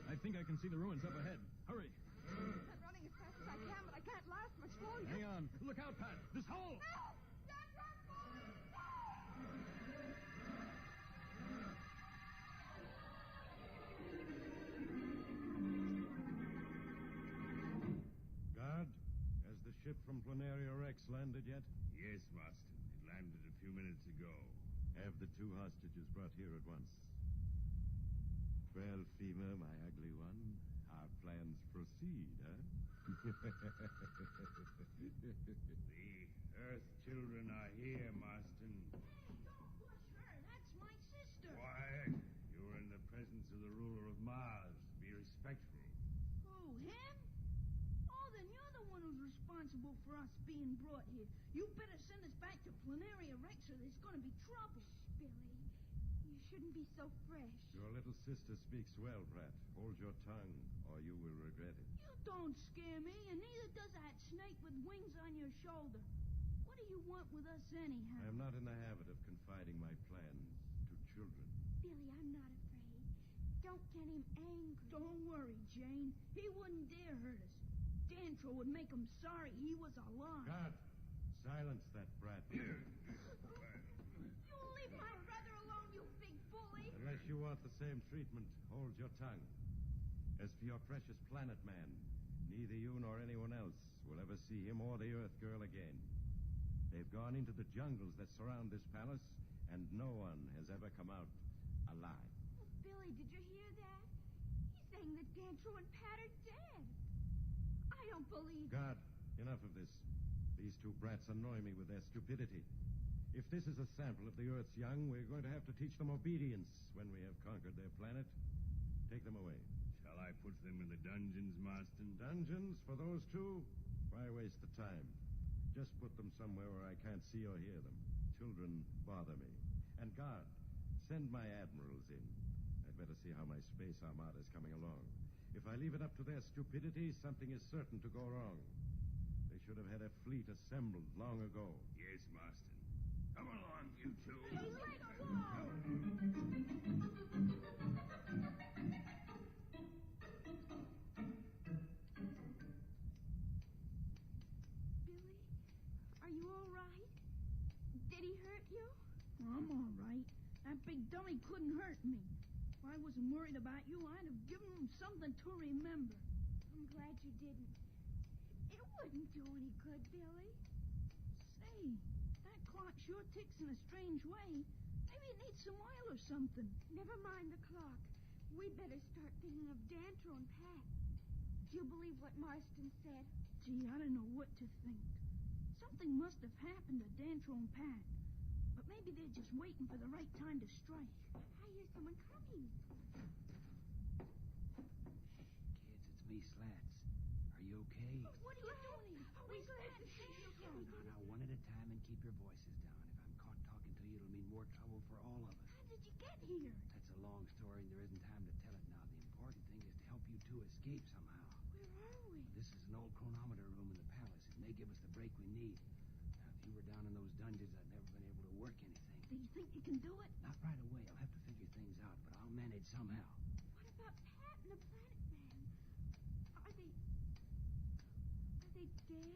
I think I can see the ruins up ahead. Hurry. I'm running as fast as I can, but I can't last much longer. Hang on. Look out, Pat. This hole. No! Jantro, Guard, has the ship from Planaria Rex landed yet? Yes, Marston. It landed a few minutes ago. Have the 2 hostages brought here at once. Well, Fema, my ugly one, our plans proceed, huh? The Earth children are here, Marston. Hey, don't push her. That's my sister. Quiet. You're in the presence of the ruler of Mars. Be respectful. Who, him? Oh, then you're the one who's responsible for us being brought here. You better send us back to Planaria Rex or there's going to be trouble. Billy, you shouldn't be so fresh. Your little sister speaks well, Pratt. Hold your tongue, or you will regret it. You don't scare me, and neither does that snake with wings on your shoulder. What do you want with us anyhow? I am not in the habit of confiding my plans to children. Billy, I'm not afraid. Don't get him angry. Don't worry, Jane. He wouldn't dare hurt us. Dantro would make him sorry he was alive. Guard, silence that brat. You leave my brother alone, you big bully. Unless you want the same treatment, hold your tongue. As for your precious planet man, neither you nor anyone else will ever see him or the Earth Girl again. They've gone into the jungles that surround this palace, and no one has ever come out alive. Oh, Billy, did you hear that? He's saying that Dantro and Pat are dead. I don't believe it. Guard, enough of this. These 2 brats annoy me with their stupidity. If this is a sample of the Earth's young, we're going to have to teach them obedience when we have conquered their planet. Take them away. Shall I put them in the dungeons, Marston? Dungeons for those 2? Why waste the time? Just put them somewhere where I can't see or hear them. Children bother me. And guard, send my admirals in. I'd better see how my space armada is coming along. If I leave it up to their stupidity, something is certain to go wrong. They should have had a fleet assembled long ago. Yes, Marston. Come along, you 2. Hey, let go! Billy, are you all right? Did he hurt you? I'm all right. That big dummy couldn't hurt me. If I wasn't worried about you, I'd have given him something to remember. I'm glad you didn't. It wouldn't do any good, Billy. Say, that clock sure ticks in a strange way. Maybe it needs some oil or something. Never mind the clock. We better start thinking of Dantro and Pat. Do you believe what Marston said? Gee, I don't know what to think. Something must have happened to Dantro and Pat. But maybe they're just waiting for the right time to strike. I hear someone coming. Kids, it's me, Slats. Are you okay? What are you doing? We're glad to see you again. Now, one at a time and keep your voices down. If I'm caught talking to you, it'll mean more trouble for all of us. How did you get here? That's a long story, and there isn't time to tell it now. The important thing is to help you 2 escape somehow. Where are we? This is an old chronometer room in the palace. It may give us the break we need. Now, if you were down in those dungeons, I'd never been able to work anything. Do you think you can do it? Not right away. I'll have to figure things out, but I'll manage somehow. What about Pat and the Planet Man? Are they dead?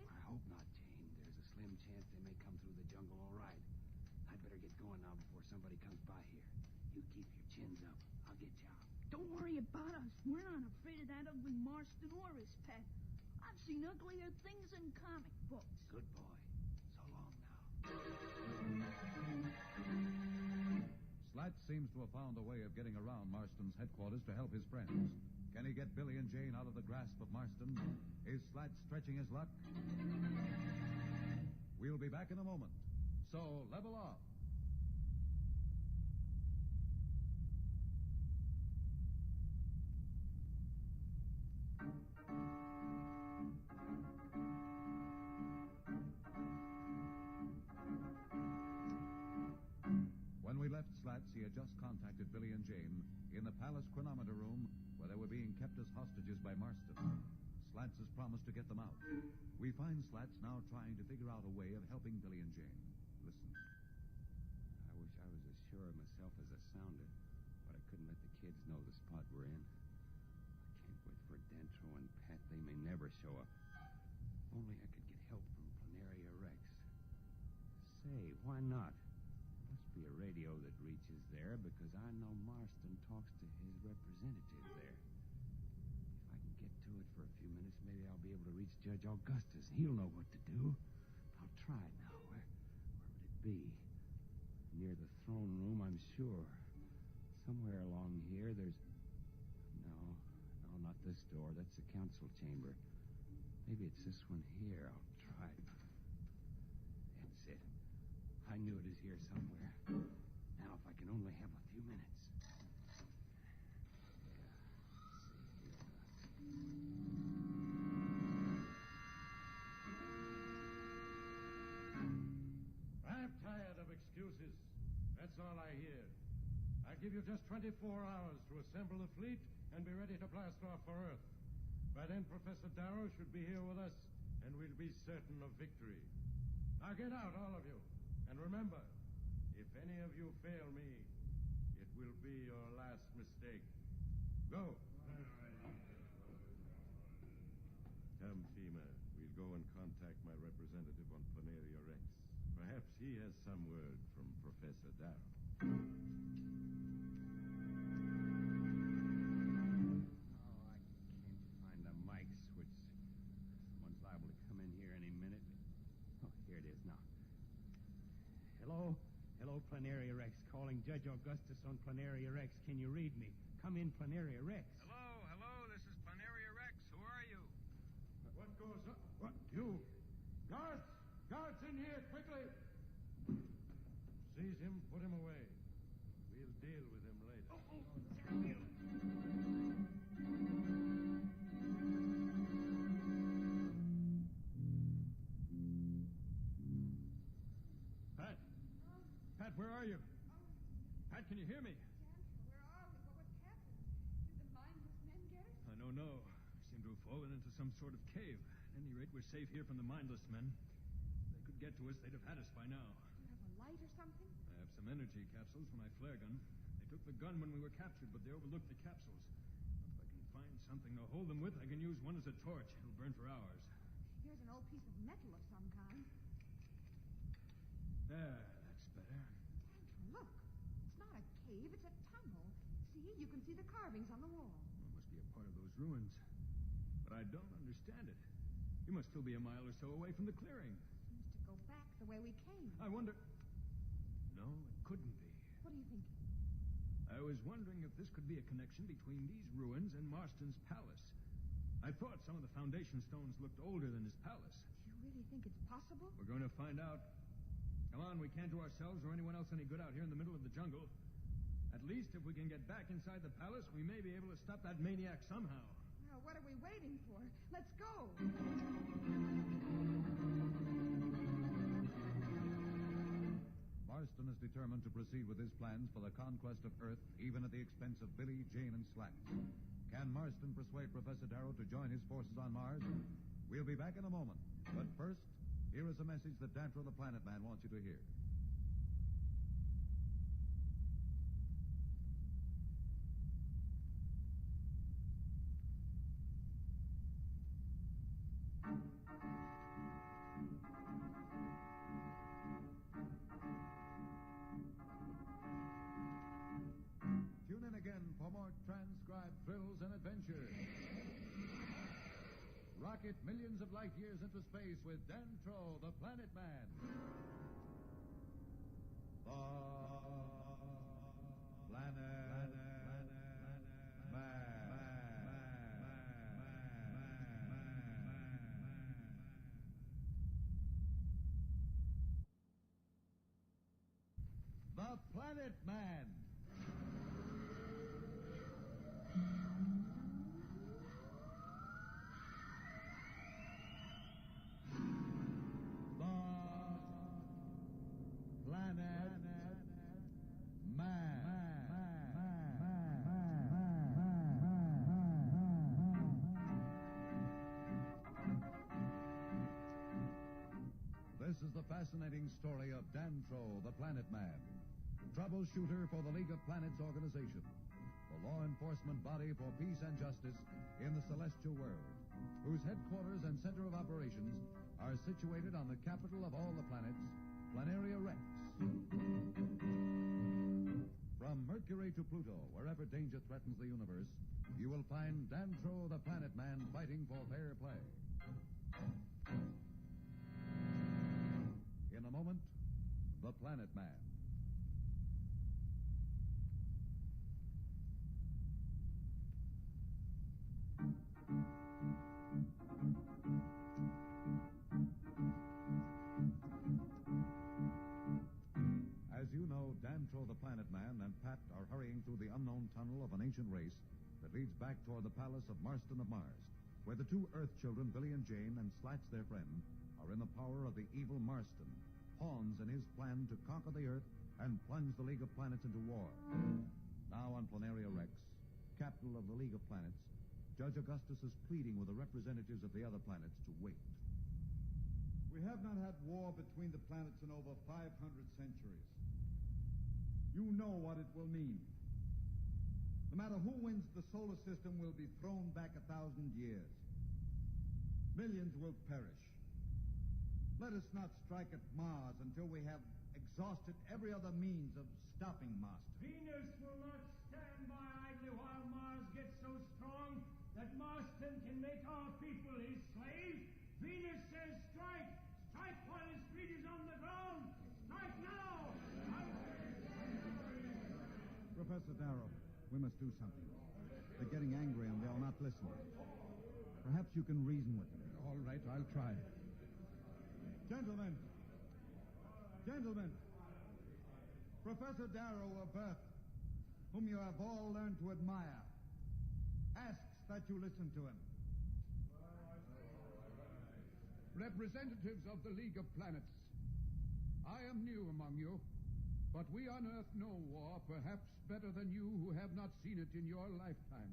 I hope not, Jane. There's a slim chance they may come through the jungle all right. I'd better get going now before somebody comes by here. You keep your chins up. I'll get you out. Don't worry about us. We're not afraid of that ugly Marston or his pet. I've seen uglier things in comic books. Good boy. So long now. seems to have found a way of getting around Marston's headquarters to help his friends. Can he get Billy and Jane out of the grasp of Marston? Is Slat stretching his luck? We'll be back in a moment. So, level off. When we left Slats, he had just contacted Billy and Jane in the palace chronometer room where they were being kept as hostages by Marston. Slats has promised to get them out. We find Slats now trying to figure out a way of helping Billy and Jane. Listen. I wish I was as sure of myself as I sounded, but I couldn't let the kids know the spot we're in. I can't wait for Dantro and Pat. They may never show up. If only I could get help from Planaria Rex. Say, why not? There must be a radio that reaches there because I know Marston talks to his representative there. If I can get to it for a few minutes, maybe I'll be able to reach Judge Augustus. He'll know what to do. I'll try now. Where would it be? Near the throne room, I'm sure. Somewhere along here, there's... No, not this door. That's the council chamber. Maybe it's this one here. I'll try. That's it. I knew it is here somewhere. Now, if I can only have a few minutes. I'm tired of excuses. That's all I hear. I give you just 24 hours to assemble the fleet and be ready to blast off for Earth. By then, Professor Darrow should be here with us, and we'll be certain of victory. Now get out, all of you. And remember, if any of you fail me, it will be your last mistake. Go. Come, Fema. We'll go and contact my representative on Planaria Rex. Perhaps he has some word from Professor Darrow. Hello, Planaria Rex. Calling Judge Augustus on Planaria Rex. Can you read me? Come in, Planaria Rex. Hello, this is Planaria Rex. Who are you? What goes on? What? You? Guards! Guards in here, quickly! Seize him, put him away. We'll deal with him later. Damn you! Pat, where are you? Pat, can you hear me? Where are we? What's happened? Did the mindless men get us? I don't know. We seem to have fallen into some sort of cave. At any rate, we're safe here from the mindless men. If they could get to us, they'd have had us by now. Do you have a light or something? I have some energy capsules for my flare gun. They took the gun when we were captured, but they overlooked the capsules. If I can find something to hold them with, I can use one as a torch. It'll burn for hours. Here's an old piece of metal of some kind. There, that's better. Look, it's not a cave, it's a tunnel. See, you can see the carvings on the wall. Well, it must be a part of those ruins. But I don't understand it. You must still be a mile or so away from the clearing. Seems to go back the way we came. I wonder... No, it couldn't be. What are you thinking? I was wondering if this could be a connection between these ruins and Marston's palace. I thought some of the foundation stones looked older than his palace. You really think it's possible? We're going to find out. Come on, we can't do ourselves or anyone else any good out here in the middle of the jungle. At least if we can get back inside the palace, we may be able to stop that maniac somehow. Well, what are we waiting for? Let's go. Marston is determined to proceed with his plans for the conquest of Earth, even at the expense of Billy, Jane, and Slats. Can Marston persuade Professor Darrow to join his forces on Mars? We'll be back in a moment. But first, here is a message that Dantro the Planet Man wants you to hear. Tune in again for more transcribed thrills and adventures. Rocket millions of light years into space with Dantro, the Planet Man. The The Planet Man. This is the fascinating story of Dantro, the Planet Man, troubleshooter for the League of Planets organization, the law enforcement body for peace and justice in the celestial world, whose headquarters and center of operations are situated on the capital of all the planets, Planaria Rex. From Mercury to Pluto, wherever danger threatens the universe, you will find Dantro, the Planet Man, fighting for fair play. In a moment, The Planet Man. As you know, Dantro, the Planet Man, and Pat are hurrying through the unknown tunnel of an ancient race that leads back toward the palace of Marston of Mars, where the two Earth children, Billy and Jane, and Slats, their friend, are in the power of the evil Marston, pawns in his plan to conquer the Earth and plunge the League of Planets into war. Now on Planaria Rex, capital of the League of Planets, Judge Augustus is pleading with the representatives of the other planets to wait. We have not had war between the planets in over 500 centuries. You know what it will mean. No matter who wins, the solar system will be thrown back 1,000 years. Millions will perish. Let us not strike at Mars until we have exhausted every other means of stopping Marston. Venus will not stand by idly while Mars gets so strong that Marston can make our people his slaves. Venus says strike! Strike while his feet is on the ground! Strike now! Professor Darrow, we must do something. They're getting angry and they'll not listen. Perhaps you can reason with them. All right, I'll try. Gentlemen, Professor Darrow of Earth, whom you have all learned to admire, asks that you listen to him. Representatives of the League of Planets, I am new among you, but we on Earth know war perhaps better than you who have not seen it in your lifetime.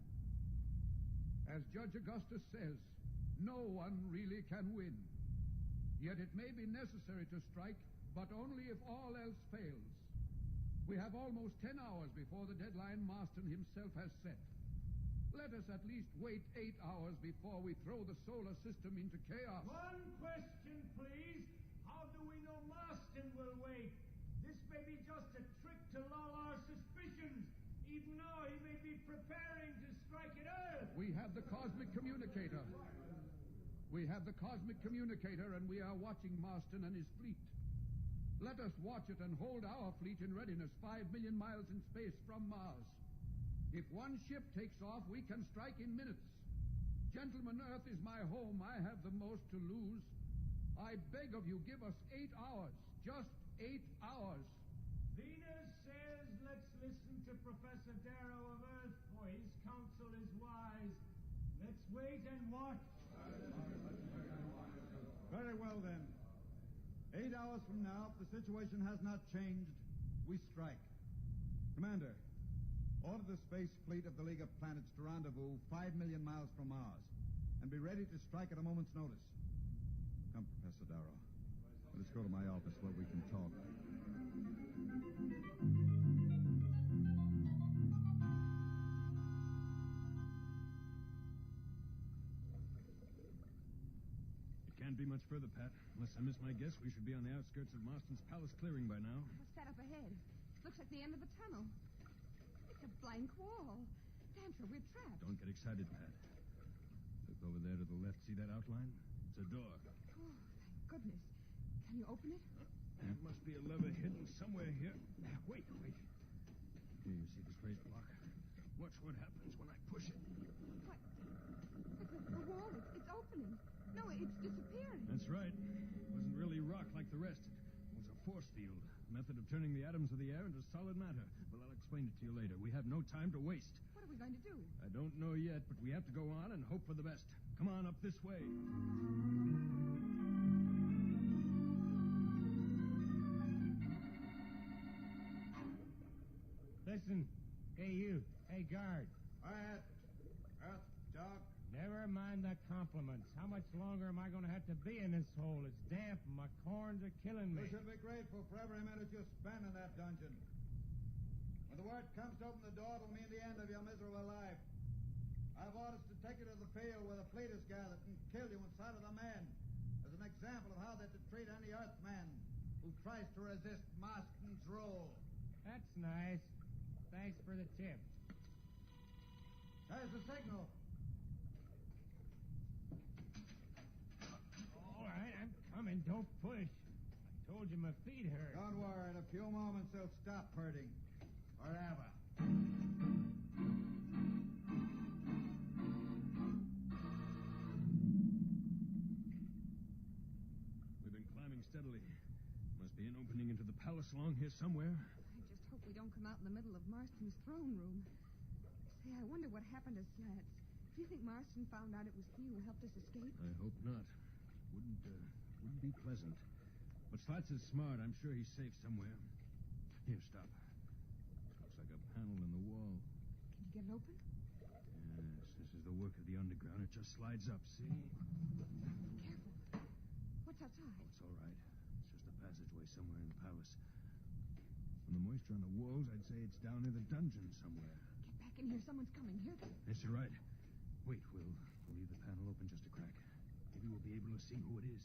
As Judge Augustus says, no one really can win. Yet it may be necessary to strike, but only if all else fails. We have almost 10 hours before the deadline Marston himself has set. Let us at least wait 8 hours before we throw the solar system into chaos. One question, please. How do we know Marston will wait? This may be just a trick to lull our suspicions. Even now he may be preparing to strike at Earth. We have the cosmic communicator. And we are watching Marston and his fleet. Let us watch it and hold our fleet in readiness 5 million miles in space from Mars. If one ship takes off, we can strike in minutes. Gentlemen, Earth is my home. I have the most to lose. I beg of you, give us 8 hours. Just 8 hours. Venus says let's listen to Professor Darrow of Earth, for his counsel is wise. Let's wait and watch. Very well, then. 8 hours from now, if the situation has not changed, we strike. Commander, order the space fleet of the League of Planets to rendezvous 5 million miles from Mars and be ready to strike at a moment's notice. Come, Professor Darrow. Let us go to my office where we can talk. Can't be much further, Pat. Unless I miss my guess, we should be on the outskirts of Marston's Palace clearing by now. What's that up ahead? Looks like the end of the tunnel. It's a blank wall. Dantro, we're trapped. Don't get excited, Pat. Look over there to the left. See that outline? It's a door. Oh, thank goodness. Can you open it? There must be a lever hidden somewhere here. Wait. Here, you see this raised block? Watch what happens when I push it. What? The wall, it's opening. No, it's disappearing. That's right. It wasn't really rock like the rest. It was a force field. Method method of turning the atoms of the air into solid matter. Well, I'll explain it to you later. We have no time to waste. What are we going to do? I don't know yet, but we have to go on and hope for the best. Come on up this way. Listen. Hey, you. Hey, guard. Quiet. Earth, Doc. Never mind the compliments. How much longer am I going to have to be in this hole? It's damp and my corns are killing me. You should be grateful for every minute you spend in that dungeon. When the word comes to open the door, it'll mean the end of your miserable life. I have orders to take you to the field where the fleet is gathered and kill you in sight of the men as an example of how they're to treat any Earthman who tries to resist Marston's rule. That's nice. Thanks for the tip. There's the signal. All right, I'm coming. Don't push. I told you my feet hurt. Don't worry. In a few moments, they'll stop hurting. Forever. We've been climbing steadily. Must be an opening into the palace along here somewhere. I just hope we don't come out in the middle of Marston's throne room. Say, I wonder what happened to Slats. Do you think Marston found out it was he who helped us escape? I hope not. Wouldn't be pleasant. But Slats is smart. I'm sure he's safe somewhere. Here, stop. This looks like a panel in the wall. Can you get it open? Yes, this is the work of the underground. It just slides up, see? Careful. What's outside? Oh, it's all right. It's just a passageway somewhere in the palace. From the moisture on the walls, I'd say it's down near the dungeon somewhere. Get back in here. Someone's coming. Hear them? Yes, you're right. Wait, we'll leave the panel open just a crack. Maybe we'll be able to see who it is.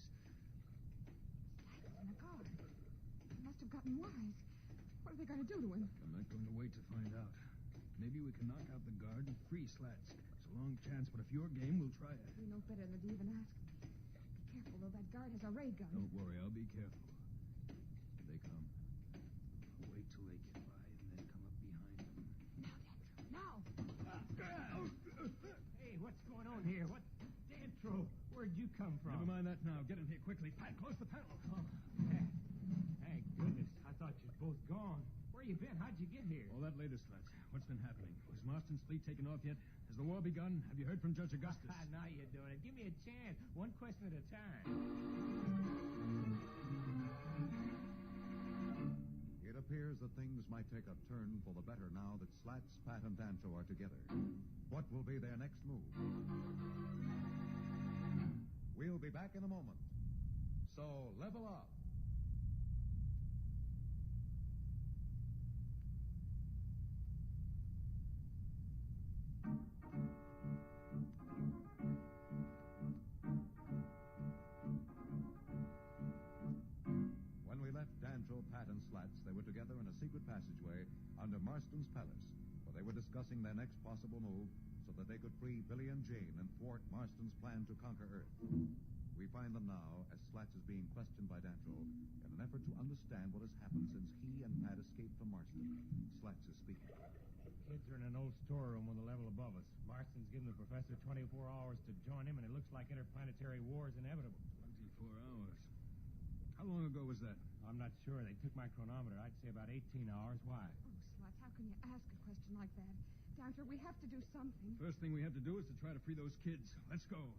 Slats in a guard. He must have gotten wise. What are they going to do to him? I'm not going to wait to find out. Maybe we can knock out the guard and free Slats. It's a long chance, but if you're game, we'll try it. We know better than to even ask me. Be careful, though. That guard has a ray gun. Don't worry, I'll be careful. Here they come. I'll wait till they get by and then come up behind them. Now! Hey, what's going on here? What? Dantro, where'd you come from? Never mind that now. Get in here quickly. Pat, close the panel. Oh, thank goodness. I thought you'd both gone. Where you been? How'd you get here? All that later, Slats. What's been happening? Was Marston's fleet taken off yet? Has the war begun? Have you heard from Judge Augustus? Now you're doing it. Give me a chance. One question at a time. It appears that things might take a turn for the better now that Slats, Pat, and Dancho are together. What will be their next move? We'll be back in a moment. So level up. When we left Dancho, Pat, and Slats, they were together in a secret passageway under Marston's palace, where they were discussing their next possible move so that they could free Billy and Jane and thwart Marston's plan to conquer Earth. We find them now as Slats is being questioned by Dancho in an effort to understand what has happened since he and Pat escaped from Marston. Slats is speaking. Kids are in an old storeroom on the level above us. Marston's given the professor 24 hours to join him, and it looks like interplanetary war is inevitable. 24 hours. How long ago was that? I'm not sure. They took my chronometer. I'd say about 18 hours. Why? Oh, Slats, how can you ask a question like that? Doctor, we have to do something. First thing we have to do is to try to free those kids. Let's go. It's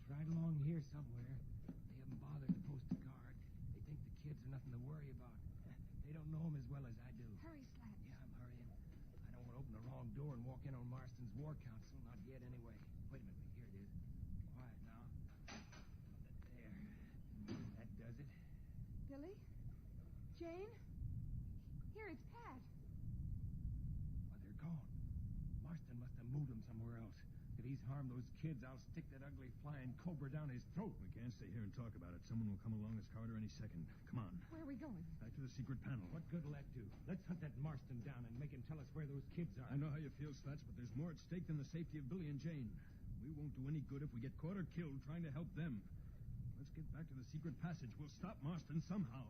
right along here somewhere. They haven't bothered to post a guard. They think the kids are nothing to worry about. They don't know them as well as I do. Hurry, Slats. Yeah, I'm hurrying. I don't want to open the wrong door and walk in on Marston's war council. Not yet, anyway. Wait a minute. Here it is. Quiet now. There. That does it. Billy? Jane? Here, it's Pat. Why, they're gone. Marston must have moved them somewhere else. If he's harmed those kids, I'll stick that ugly flying cobra down his throat. We can't stay here and talk about it. Someone will come along this corridor any second. Come on. Where are we going? Back to the secret panel. What good will that do? Let's hunt that Marston down and make him tell us where those kids are. I know how you feel, Slats, but there's more at stake than the safety of Billy and Jane. We won't do any good if we get caught or killed trying to help them. Let's get back to the secret passage. We'll stop Marston somehow.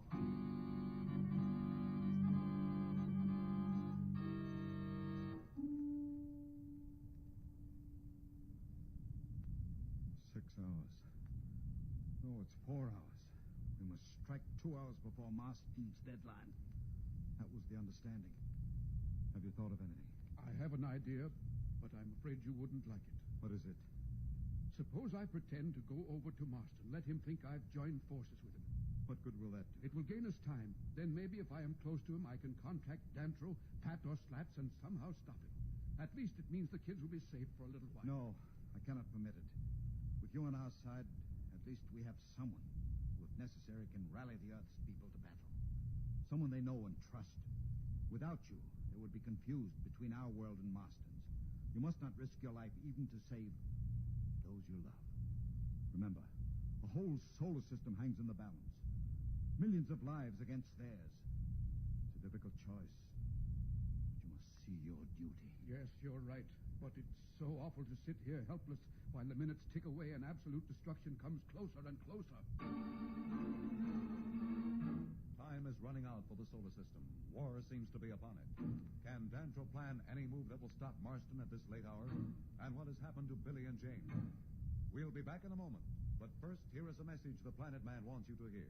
Oh, it's 4 hours. We must strike 2 hours before Marston's deadline. That was the understanding. Have you thought of anything? I have an idea, but I'm afraid you wouldn't like it. What is it? Suppose I pretend to go over to Marston. Let him think I've joined forces with him. What good will that do? It will gain us time. Then maybe if I am close to him, I can contact Dantro, Pat, or Slats and somehow stop him. At least it means the kids will be safe for a little while. No, I cannot permit it. With you on our side, at least we have someone who, if necessary, can rally the Earth's people to battle. Someone they know and trust. Without you, they would be confused between our world and Marston's. You must not risk your life even to save those you love. Remember, the whole solar system hangs in the balance. Millions of lives against theirs. It's a difficult choice, but you must see your duty. Yes, you're right. But it's so awful to sit here helpless while the minutes tick away and absolute destruction comes closer and closer. Time is running out for the solar system. War seems to be upon it. Can Dantro plan any move that will stop Marston at this late hour? And what has happened to Billy and Jane? We'll be back in a moment. But first, here is a message the Planet Man wants you to hear.